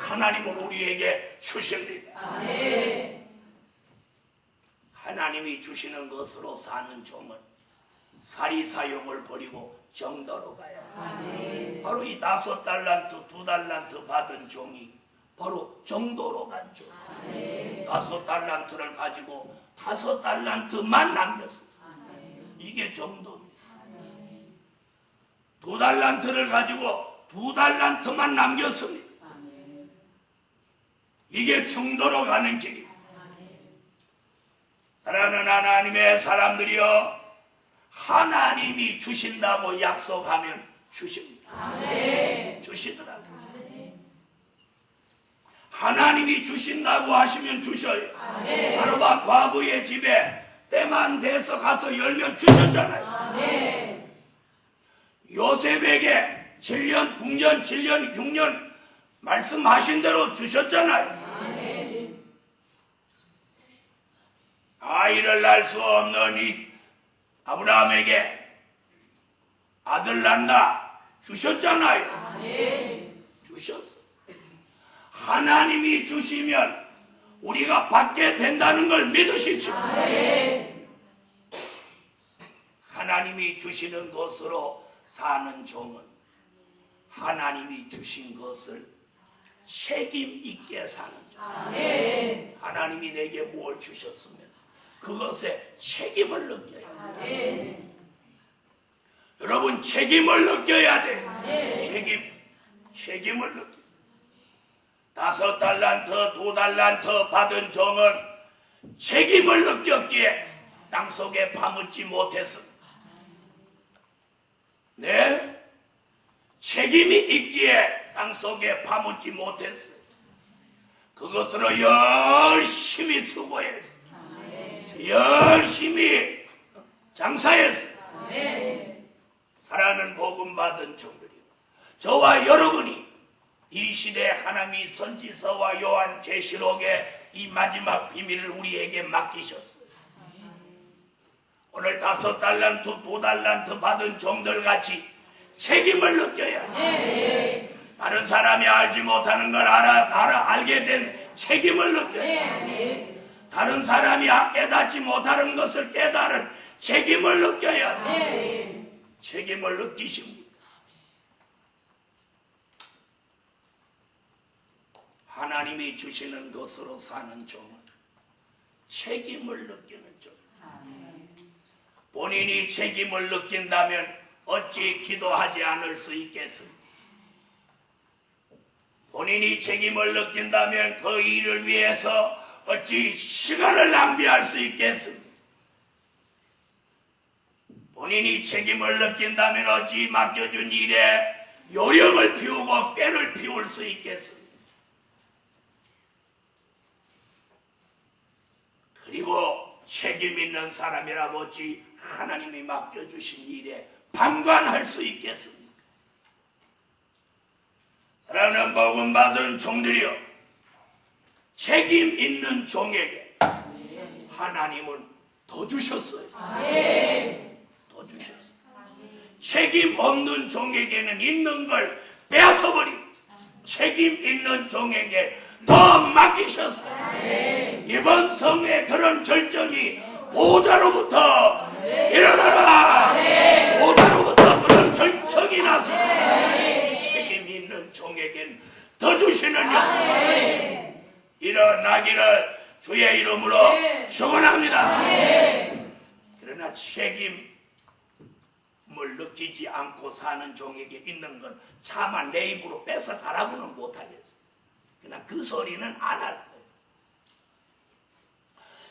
하나님은 우리에게 주십니다. 하나님이 주시는 것으로 사는 종은 사리 사욕을 버리고 정도로 가야 합니다. 바로 이 5달란트 2달란트 받은 종이 바로 정도로 간 종. 5달란트를 가지고 5달란트만 남겼습니다. 이게 정도입니다. 2달란트를 가지고 2달란트만 남겼습니다. 이게 정도로 가는 길입니다. 사랑하는 하나님의 사람들이여, 하나님이 주신다고 약속하면 주십니다. 주시더라고요. 하나님이 주신다고 하시면 주셔요. 사르밧 과부의 집에 때만 돼서 가서 열면 주셨잖아요. 요셉에게 7년, 9년, 7년, 6년 말씀하신 대로 주셨잖아요. 아이를 낳을 수 없는 이 아브라함에게 아들 낳는다 주셨잖아요. 주셨어. 하나님이 주시면 우리가 받게 된다는 걸 믿으십시오. 하나님이 주시는 것으로 사는 종은 하나님이 주신 것을 책임 있게 사는 종. 하나님이 내게 뭘 주셨으면 그것에 책임을 느껴야 돼. 여러분, 책임을 느껴야 돼. 책임을 느껴. 5달란트, 2달란트 받은 종은 책임을 느꼈기에 땅속에 파묻지 못했습니다. 네? 책임이 있기에 땅속에 파묻지 못했어요. 그것으로 열심히 수고했어요. 열심히 장사했어요. 사랑하는 복음 받은 종들이요, 저와 여러분이 이 시대에 하나님이 선지서와 요한 계시록의 이 마지막 비밀을 우리에게 맡기셨어요. 오늘 5달란트, 2달란트 받은 종들 같이 책임을 느껴야 해. 다른 사람이 알지 못하는 걸 알게 된 책임을 느껴야 해. 다른 사람이 깨닫지 못하는 것을 깨달은 책임을 느껴야 해. 책임을 느끼십니다. 하나님이 주시는 것으로 사는 종은 책임을 느끼는 종. 본인이 책임을 느낀다면 어찌 기도하지 않을 수 있겠습니까? 본인이 책임을 느낀다면 그 일을 위해서 어찌 시간을 낭비할 수 있겠습니까? 본인이 책임을 느낀다면 어찌 맡겨준 일에 요령을 피우고 꾀를 피울 수 있겠습니까? 책임 있는 사람이라 못지 하나님이 맡겨주신 일에 방관할 수 있겠습니까? 사랑하는 복음 받은 종들이여, 책임 있는 종에게 하나님은 더 주셨어요. 더 주셨어요. 책임 없는 종에게는 있는 걸 빼앗아버리고 책임 있는 종에게 더 맡기셨어요. 이번 성의 그런 결정이 보호자로부터 일어나라. 보호자로부터 그런 결정이 나서 책임 있는 종에겐 더 주시는 역사 일어나기를 주의 이름으로 축원합니다. 그러나 책임을 느끼지 않고 사는 종에게 있는 건 차마 내 입으로 뺏어가라고는 못하겠어. 그러나 그 소리는 안 할 거예요.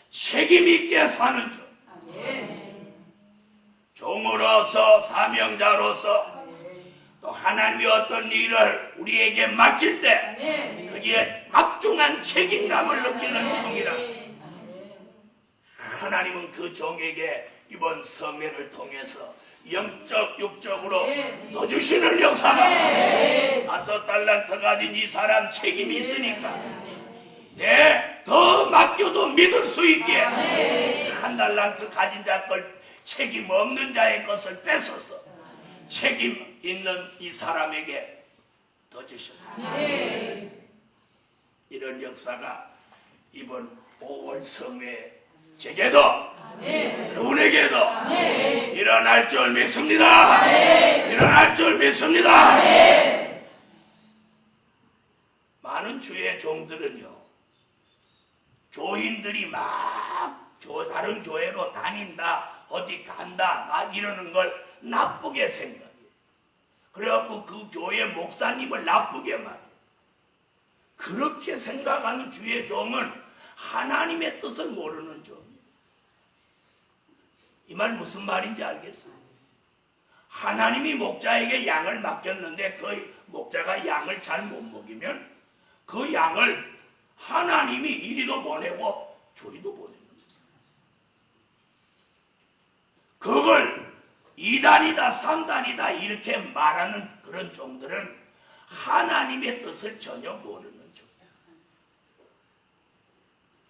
책임 있게 사는 종, 종으로서 사명자로서 또 하나님이 어떤 일을 우리에게 맡길 때 거기에 막중한 책임감을 느끼는 종이라. 하나님은 그 종에게 이번 성회를 통해서 영적 육적으로 더 주시는 역사가 5달란트 가진 이 사람 책임이 있으니까 더 맡겨도 믿을 수 있게 1달란트 가진 자 걸 책임 없는 자의 것을 뺏어서 책임 있는 이 사람에게 더 주셨습니다. 이런 역사가 이번 5월 성회 제게도 여러분에게도 일어날 줄 믿습니다. 일어날 줄 믿습니다. 많은 주의 종들은요, 교인들이 막 다른 교회로 다닌다, 어디 간다 막 이러는 걸 나쁘게 생각해요. 그래갖고 그 교회 목사님을 나쁘게 말해요. 그렇게 생각하는 주의 종은 하나님의 뜻을 모르는 종이에요. 이 말 무슨 말인지 알겠어요? 하나님이 목자에게 양을 맡겼는데 그 목자가 양을 잘 못 먹이면 그 양을 하나님이 이리도 보내고 저리도 보내는 거예요. 그걸 2단이다 3단이다 이렇게 말하는 그런 종들은 하나님의 뜻을 전혀 모르는 종이에요.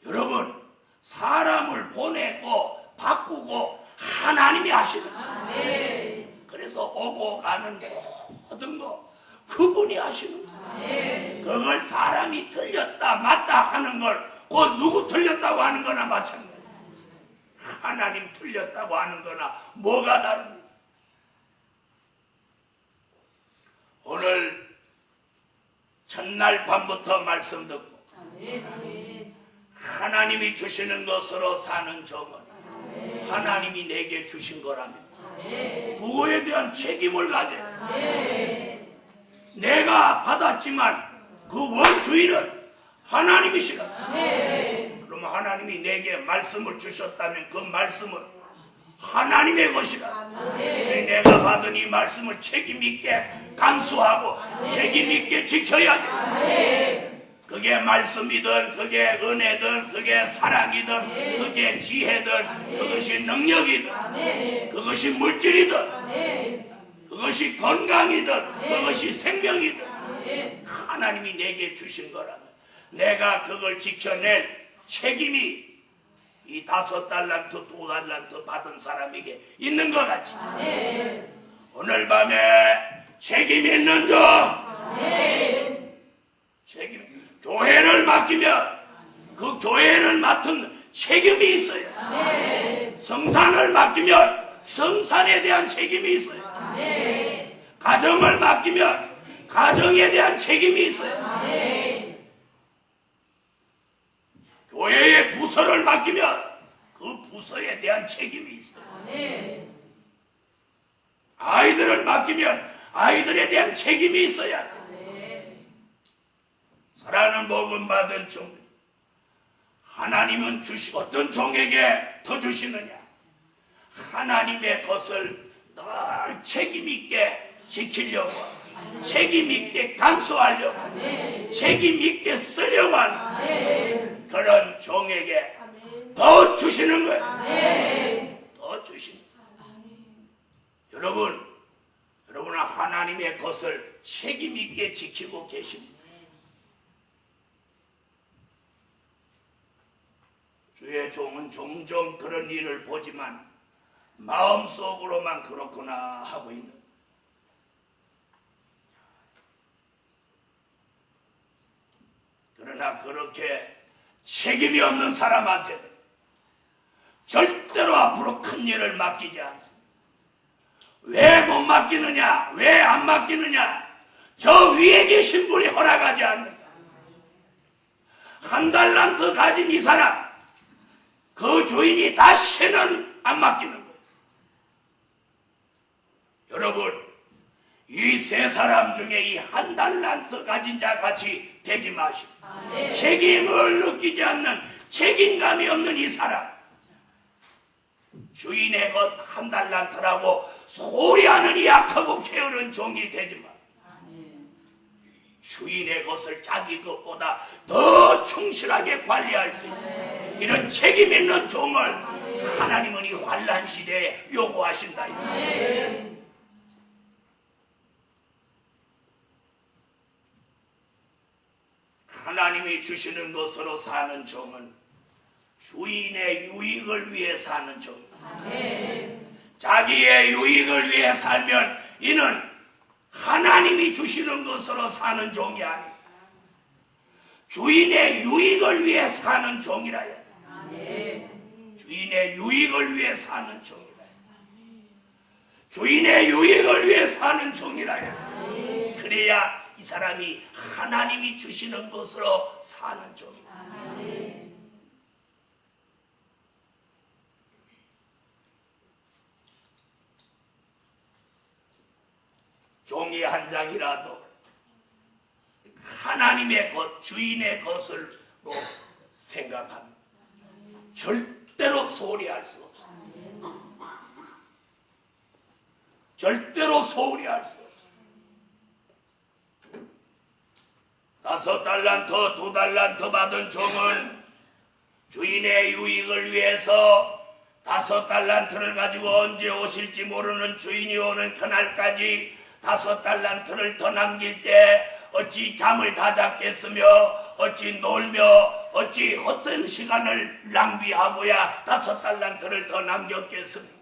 여러분, 사람을 보내고 바꾸고 하나님이 하시는 거예요. 그래서 오고 가는 모든 거 그분이 하시는 거예요. 그걸 사람이 틀렸다 맞다 하는 걸 곧 누구 틀렸다고 하는 거나 마찬가지예요. 하나님 틀렸다고 하는 거나 뭐가 다릅니까? 오늘 첫날 밤부터 말씀 듣고 하나님이 주시는 것으로 사는 종은 하나님이 내게 주신 거라면 그거에 대한 책임을 가져야 돼. 내가 받았지만 그 원주인은 하나님이시라. 그러면 하나님이 내게 말씀을 주셨다면 그 말씀은 하나님의 것이라. 내가 받은 이 말씀을 책임 있게 감수하고 책임 있게 지켜야 돼. 그게 말씀이든 그게 은혜든 그게 사랑이든 그게 지혜든 그것이 능력이든 그것이 물질이든 그것이 건강이든 그것이 생명이든 하나님이 내게 주신 거라면 내가 그걸 지켜낼 책임이 이 5달란트 2달란트 받은 사람에게 있는 것 같이 오늘 밤에 책임 있는 자 책임 교회를 맡기면 그 교회를 맡은 책임이 있어요. 성산을 맡기면 성산에 대한 책임이 있어요. 가정을 맡기면 가정에 대한 책임이 있어요. 교회의 부서를 맡기면 그 부서에 대한 책임이 있어요. 아이들을 맡기면 아이들에 대한 책임이 있어야 돼요. 사랑하는 복음 받은 종, 하나님은 어떤 종에게 더 주시느냐? 하나님의 것을 늘 책임 있게 지키려고, 책임 있게 간수하려고, 책임 있게 쓰려고 하는 그런 종에게 더 주시는 거예요. 더 주시는 거예요. 여러분은 하나님의 것을 책임 있게 지키고 계십니다. 주의 종은 종종 그런 일을 보지만 마음속으로만 그렇구나 하고 있는. 그러나 그렇게 책임이 없는 사람한테는 절대로 앞으로 큰 일을 맡기지 않습니다. 왜 못 맡기느냐? 왜 안 맡기느냐? 저 위에 계신 분이 허락하지 않는다. 한 달란트 가진 이 사람, 그 주인이 다시는 안 맡기는 거예요. 여러분, 이 세 사람 중에 이 한 달란트 가진 자 같이 되지 마시고 책임을 느끼지 않는, 책임감이 없는 이 사람, 주인의 것 한 달란트라고 소리하는 이 약하고 게으른 종이 되지 마. 주인의 것을 자기 것보다 더 충실하게 관리할 수 있는 이런 책임 있는 종을 하나님은 이 환난 시대에 요구하신다. 하나님이 주시는 것으로 사는 종은 주인의 유익을 위해 사는 종. 자기의 유익을 위해 살면 이는 하나님이 주시는 것으로 사는 종이 아니고 주인의 유익을 위해 사는 종이라 해요. 주인의 유익을 위해 사는 종이라 해요. 주인의 유익을 위해 사는 종이라 해요. 그래야 이 사람이 하나님이 주시는 것으로 사는 종이다. 종이 한 장이라도 하나님의 것, 주인의 것으로 생각합니다. 절대로 소홀히 할 수 없어요. 절대로 소홀히 할 수 없어요. 5 달란트, 2 달란트 받은 종은 주인의 유익을 위해서 5 달란트를 가지고 언제 오실지 모르는 주인이 오는 그날까지 5 달란트를 더 남길 때 어찌 잠을 다 잤겠으며 어찌 놀며 어찌 헛된 시간을 낭비하고야 5 달란트를 더 남겼겠습니까?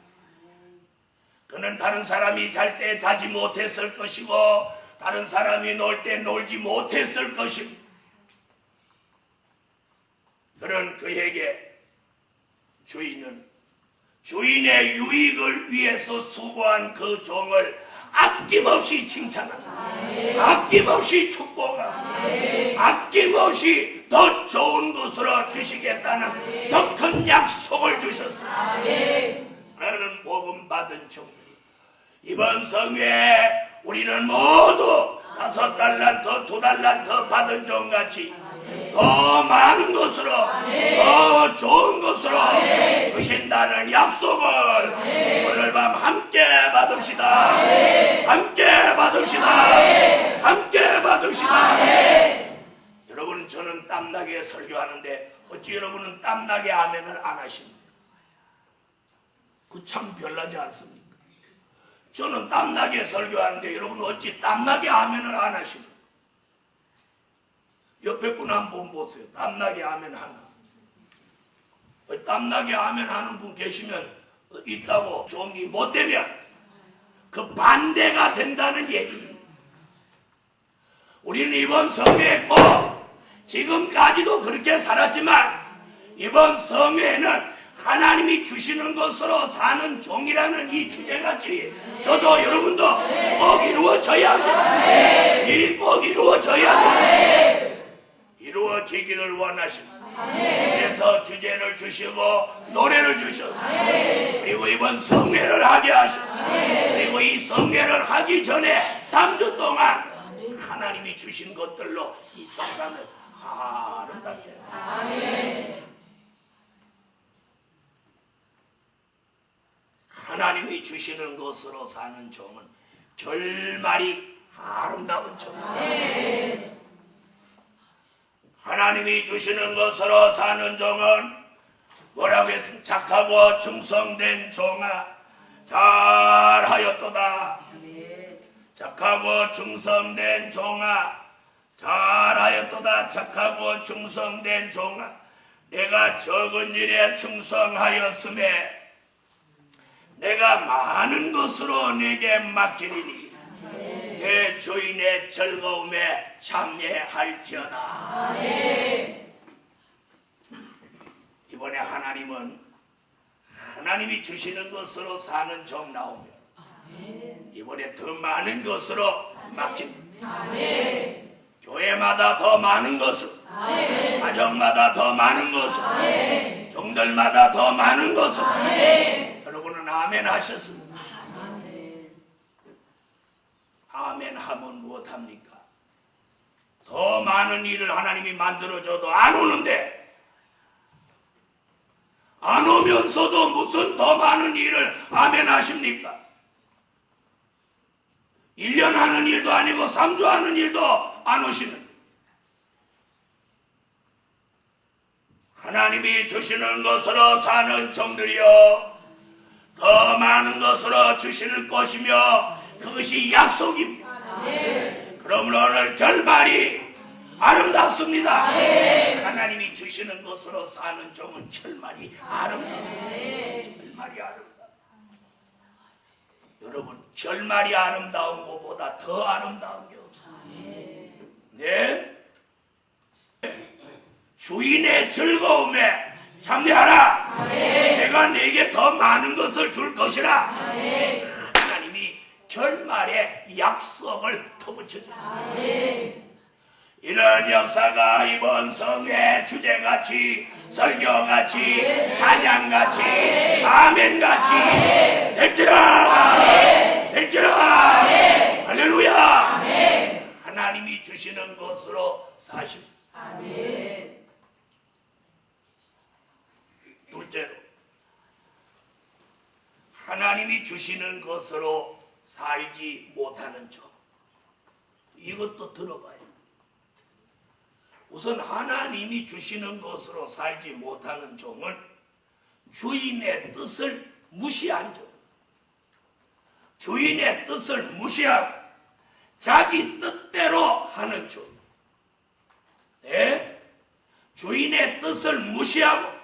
그는 다른 사람이 잘 때 자지 못했을 것이고 다른 사람이 놀 때 놀지 못했을 것입니다. 그런 그에게 주인은 주인의 유익을 위해서 수고한 그 종을 아낌없이 칭찬합니다. 아낌없이 축복합니다. 아낌없이 더 좋은 것으로 주시겠다는 더 큰 약속을 주셨습니다. 사랑하는 복음 받은 종, 이번 성회에 우리는 모두 5 달란트, 2 달란트 받은 종같이 더 많은 것으로 더 좋은 것으로 주신다는 약속을 오늘 밤 함께 받읍시다. 함께 받읍시다. 함께 받읍시다. 여러분, 저는 땀나게 설교하는데 어찌 여러분은 땀나게 아멘을 안 하십니까? 그 참 별나지 않습니까? 저는 땀나게 설교하는데 여러분 어찌 땀나게 아멘을 안 하십니까? 옆에 분 한 분 보세요. 땀나게 아멘 하나. 땀나게 아멘 하는 분 계시면 있다고 종이 못 되면 그 반대가 된다는 얘기입니다. 우리는 이번 성회에 꼭 지금까지도 그렇게 살았지만 이번 성회에는 하나님이 주시는 것으로 사는 종이라는 이 주제같이 저도 여러분도 꼭 이루어져야 합니다. 꼭 이루어져야 합니다. 이루어지기를 원하십니다. 그래서 주제를 주시고 노래를 주셨습니다. 그리고 이번 성회를 하게 하셨습니다. 그리고 이 성회를 하기 전에 3주 동안 하나님이 주신 것들로 이 성산을 아름답게 합니다. 하나님이 주시는 것으로 사는 종은 결말이 아름다운 종입니다. 하나님이 주시는 것으로 사는 종은 뭐라고 했습니까? 착하고 충성된 종아 잘하였도다. 착하고 충성된 종아 잘하였도다. 착하고 충성된 종아, 내가 적은 일에 충성하였음에 내가 많은 것으로 내게 맡기리니 내 주인의 즐거움에 참여할지어다. 이번에 하나님은 하나님이 주시는 것으로 사는 종 나오면 이번에 더 많은 것으로 맡깁니다. 교회마다 더 많은 것을, 가정마다 더 많은 것을, 종들마다 더 많은 것을. 여러분은 아멘 하셨습니다. 아멘 하면 무엇합니까? 더 많은 일을 하나님이 만들어줘도 안 오는데, 안 오면서도 무슨 더 많은 일을 아멘 하십니까? 1년 하는 일도 아니고 3주 하는 일도 안 오시는, 하나님이 주시는 것으로 사는 종들이여 더 많은 것으로 주실 것이며 그것이 약속입니다. 그러므로 오늘 결말이 아름답습니다. 하나님이 주시는 것으로 사는 종은 결말이 아름답습니다. 결말이 아름답습니다. 여러분, 결말이 아름다운 것보다 더 아름다운 게 없습니다. 네? 주인의 즐거움에 참여하라. 내가 내게 더 많은 것을 줄 것이라. 하나님이 결말에 약속을 터붙여줍니다. 이런 역사가 이번 성의 주제같이, 설교같이, 찬양같이, 아멘같이 될지라. 될지라. 할렐루야. 하나님이 주시는 것으로 사십니다. 둘째로, 하나님이 주시는 것으로 살지 못하는 점. 이것도 들어봐요. 우선 하나님이 주시는 것으로 살지 못하는 종은 주인의 뜻을 무시한 종. 주인의 뜻을 무시하고 자기 뜻대로 하는 종. 네? 주인의 뜻을 무시하고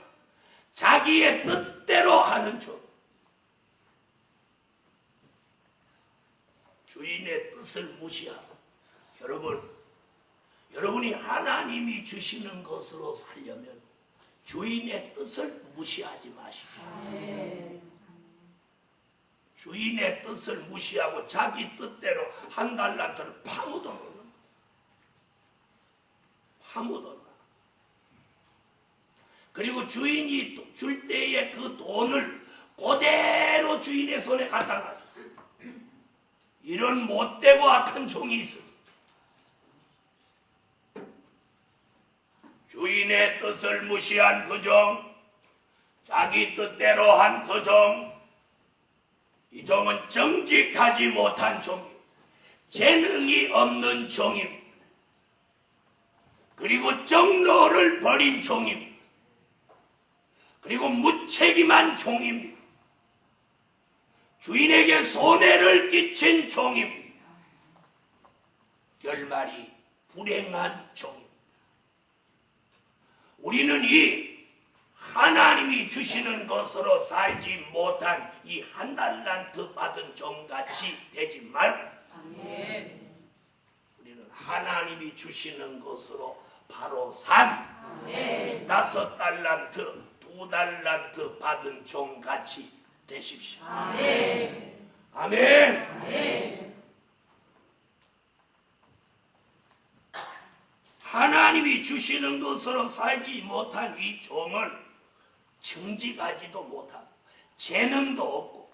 자기의 뜻대로 하는 종. 주인의 뜻을 무시하고. 여러분이 하나님이 주시는 것으로 살려면 주인의 뜻을 무시하지 마십시오. 주인의 뜻을 무시하고 자기 뜻대로 한 달란트를 파묻어 놓는 거예요. 파묻어 놔. 그리고 주인이 줄 때에 그 돈을 그대로 주인의 손에 갖다 놔줘. 이런 못되고 악한 종이 있습니다. 주인의 뜻을 무시한 그 종, 자기 뜻대로 한 그 종, 이 종은 정직하지 못한 종입니다. 재능이 없는 종입니다. 그리고 정로를 버린 종입니다. 그리고 무책임한 종입니다. 주인에게 손해를 끼친 종입니다. 결말이 불행한 종입니다. 우리는 이 하나님이 주시는 것으로 살지 못한 이 한 달란트 받은 종같이 되지 말고 우리는 하나님이 주시는 것으로 바로 산 5달란트, 2달란트 받은 종같이 되십시오. 아멘. 아멘. 하나님이 주시는 것으로 살지 못한 이 종은 정직하지도 못하고 재능도 없고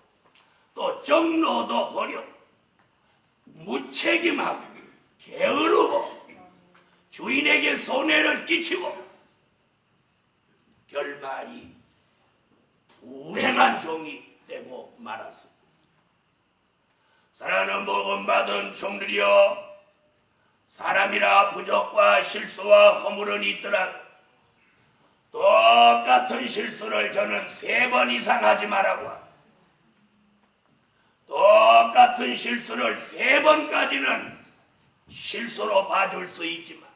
또 정로도 버려 무책임하고 게으르고 주인에게 손해를 끼치고 결말이 불행한 종이 되고 말았습니다. 사랑하는 복음받은 종들이여, 사람이라 부족과 실수와 허물은 있더라도 똑같은 실수를 저는 3번 이상 하지 말라고 합니다. 똑같은 실수를 3번까지는 실수로 봐줄 수 있지만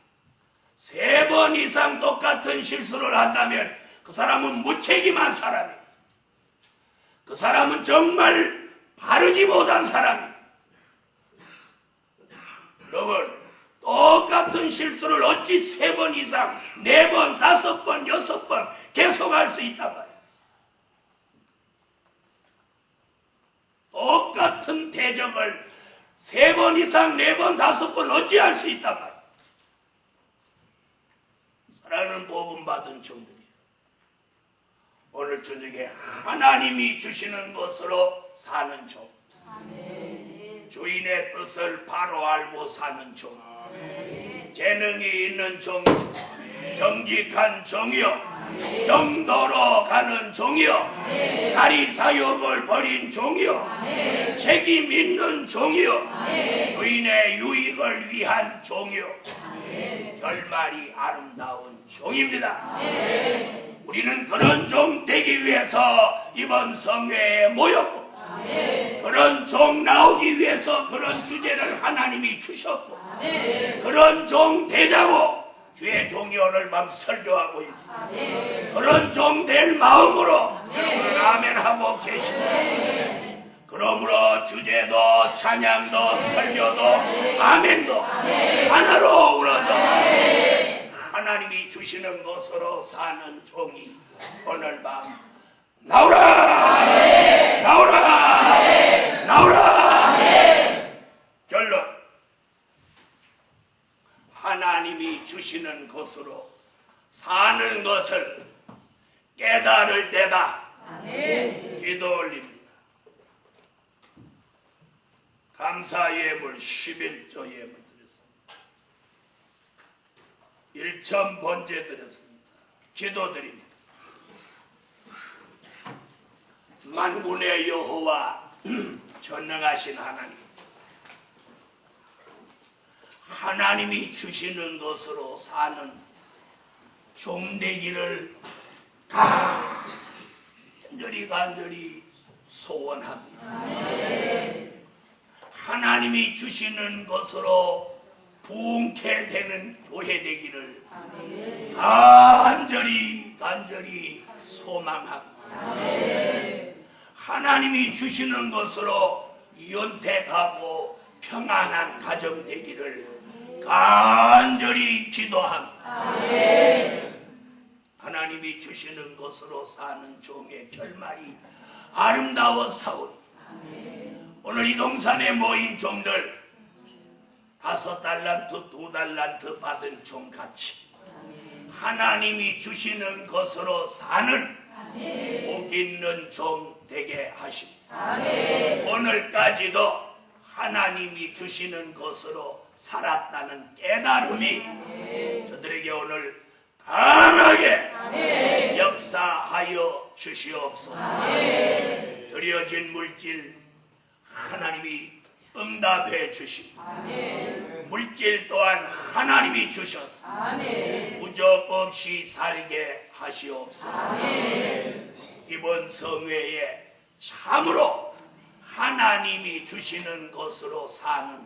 3번 이상 똑같은 실수를 한다면 그 사람은 무책임한 사람이에요. 그 사람은 정말 바르지 못한 사람이에요. 여러분, 똑같은 실수를 어찌 3번 이상, 4번, 5번, 6번 계속할 수 있단 말이에요. 똑같은 대적을 3번 이상, 4번, 5번 어찌 할 수 있단 말이에요. 사랑하는 복음받은 종들이에요. 오늘 저녁에 하나님이 주시는 것으로 사는 종. 주인의 뜻을 바로 알고 사는 종. 재능이 있는 종, 정직한 종이요. 정도로 가는 종이요. 사리사욕을 버린 종이요. 책임 있는 종이요. 주인의 유익을 위한 종이요. 결말이 아름다운 종입니다. 우리는 그런 종 되기 위해서 이번 성회에 모였고 그런 종 나오기 위해서 그런 주제를 하나님이 주셨고 그런 종 되자고 주의 종이 오늘 밤 설교하고 있습니다. 그런 종 될 마음으로 여러분 아멘하고 계십니다. 그러므로 주제도 찬양도 설교도 아멘도 하나로 우러져서 하나님이 주시는 것으로 사는 종이 오늘 밤 나오라! 나오라! 나오라! 결론, 하나님이 주시는 것으로 사는 것을 깨달을 때다. 기도 올립니다. 감사 예물 11조 예물 드렸습니다. 1천 번제 드렸습니다. 기도드립니다. 만군의 여호와 전능하신 하나님, 하나님이 주시는 것으로 사는 종 되기를 간절히 소원합니다. 하나님이 주시는 것으로 부흥케 되는 교회 되기를 간절히 소망합니다. 하나님이 주시는 것으로 윤택하고 평안한 가정 되기를 간절히 기도합니다. 하나님이 주시는 것으로 사는 종의 결말이 아름다워사오니 오늘 이 동산에 모인 종들 5달란트, 2달란트 받은 종같이 하나님이 주시는 것으로 사는 복 있는 종 되게 하십니다. 오늘까지도 하나님이 주시는 것으로 살았다는 깨달음이 저들에게 오늘 강하게 역사하여 주시옵소서. 드려진 물질 하나님이 응답해 주시고 물질 또한 하나님이 주셔서 부족 없이 살게 하시옵소서. 이번 성회에 참으로 하나님이 주시는 것으로 사는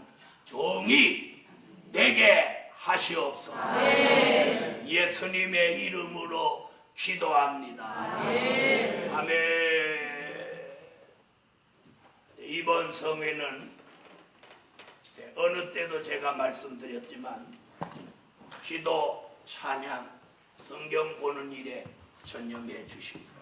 종이 되게 하시옵소서. 예수님의 이름으로 기도합니다. 아멘. 이번 성회는 어느 때도 제가 말씀드렸지만 기도, 찬양, 성경 보는 일에 전념해 주십니다.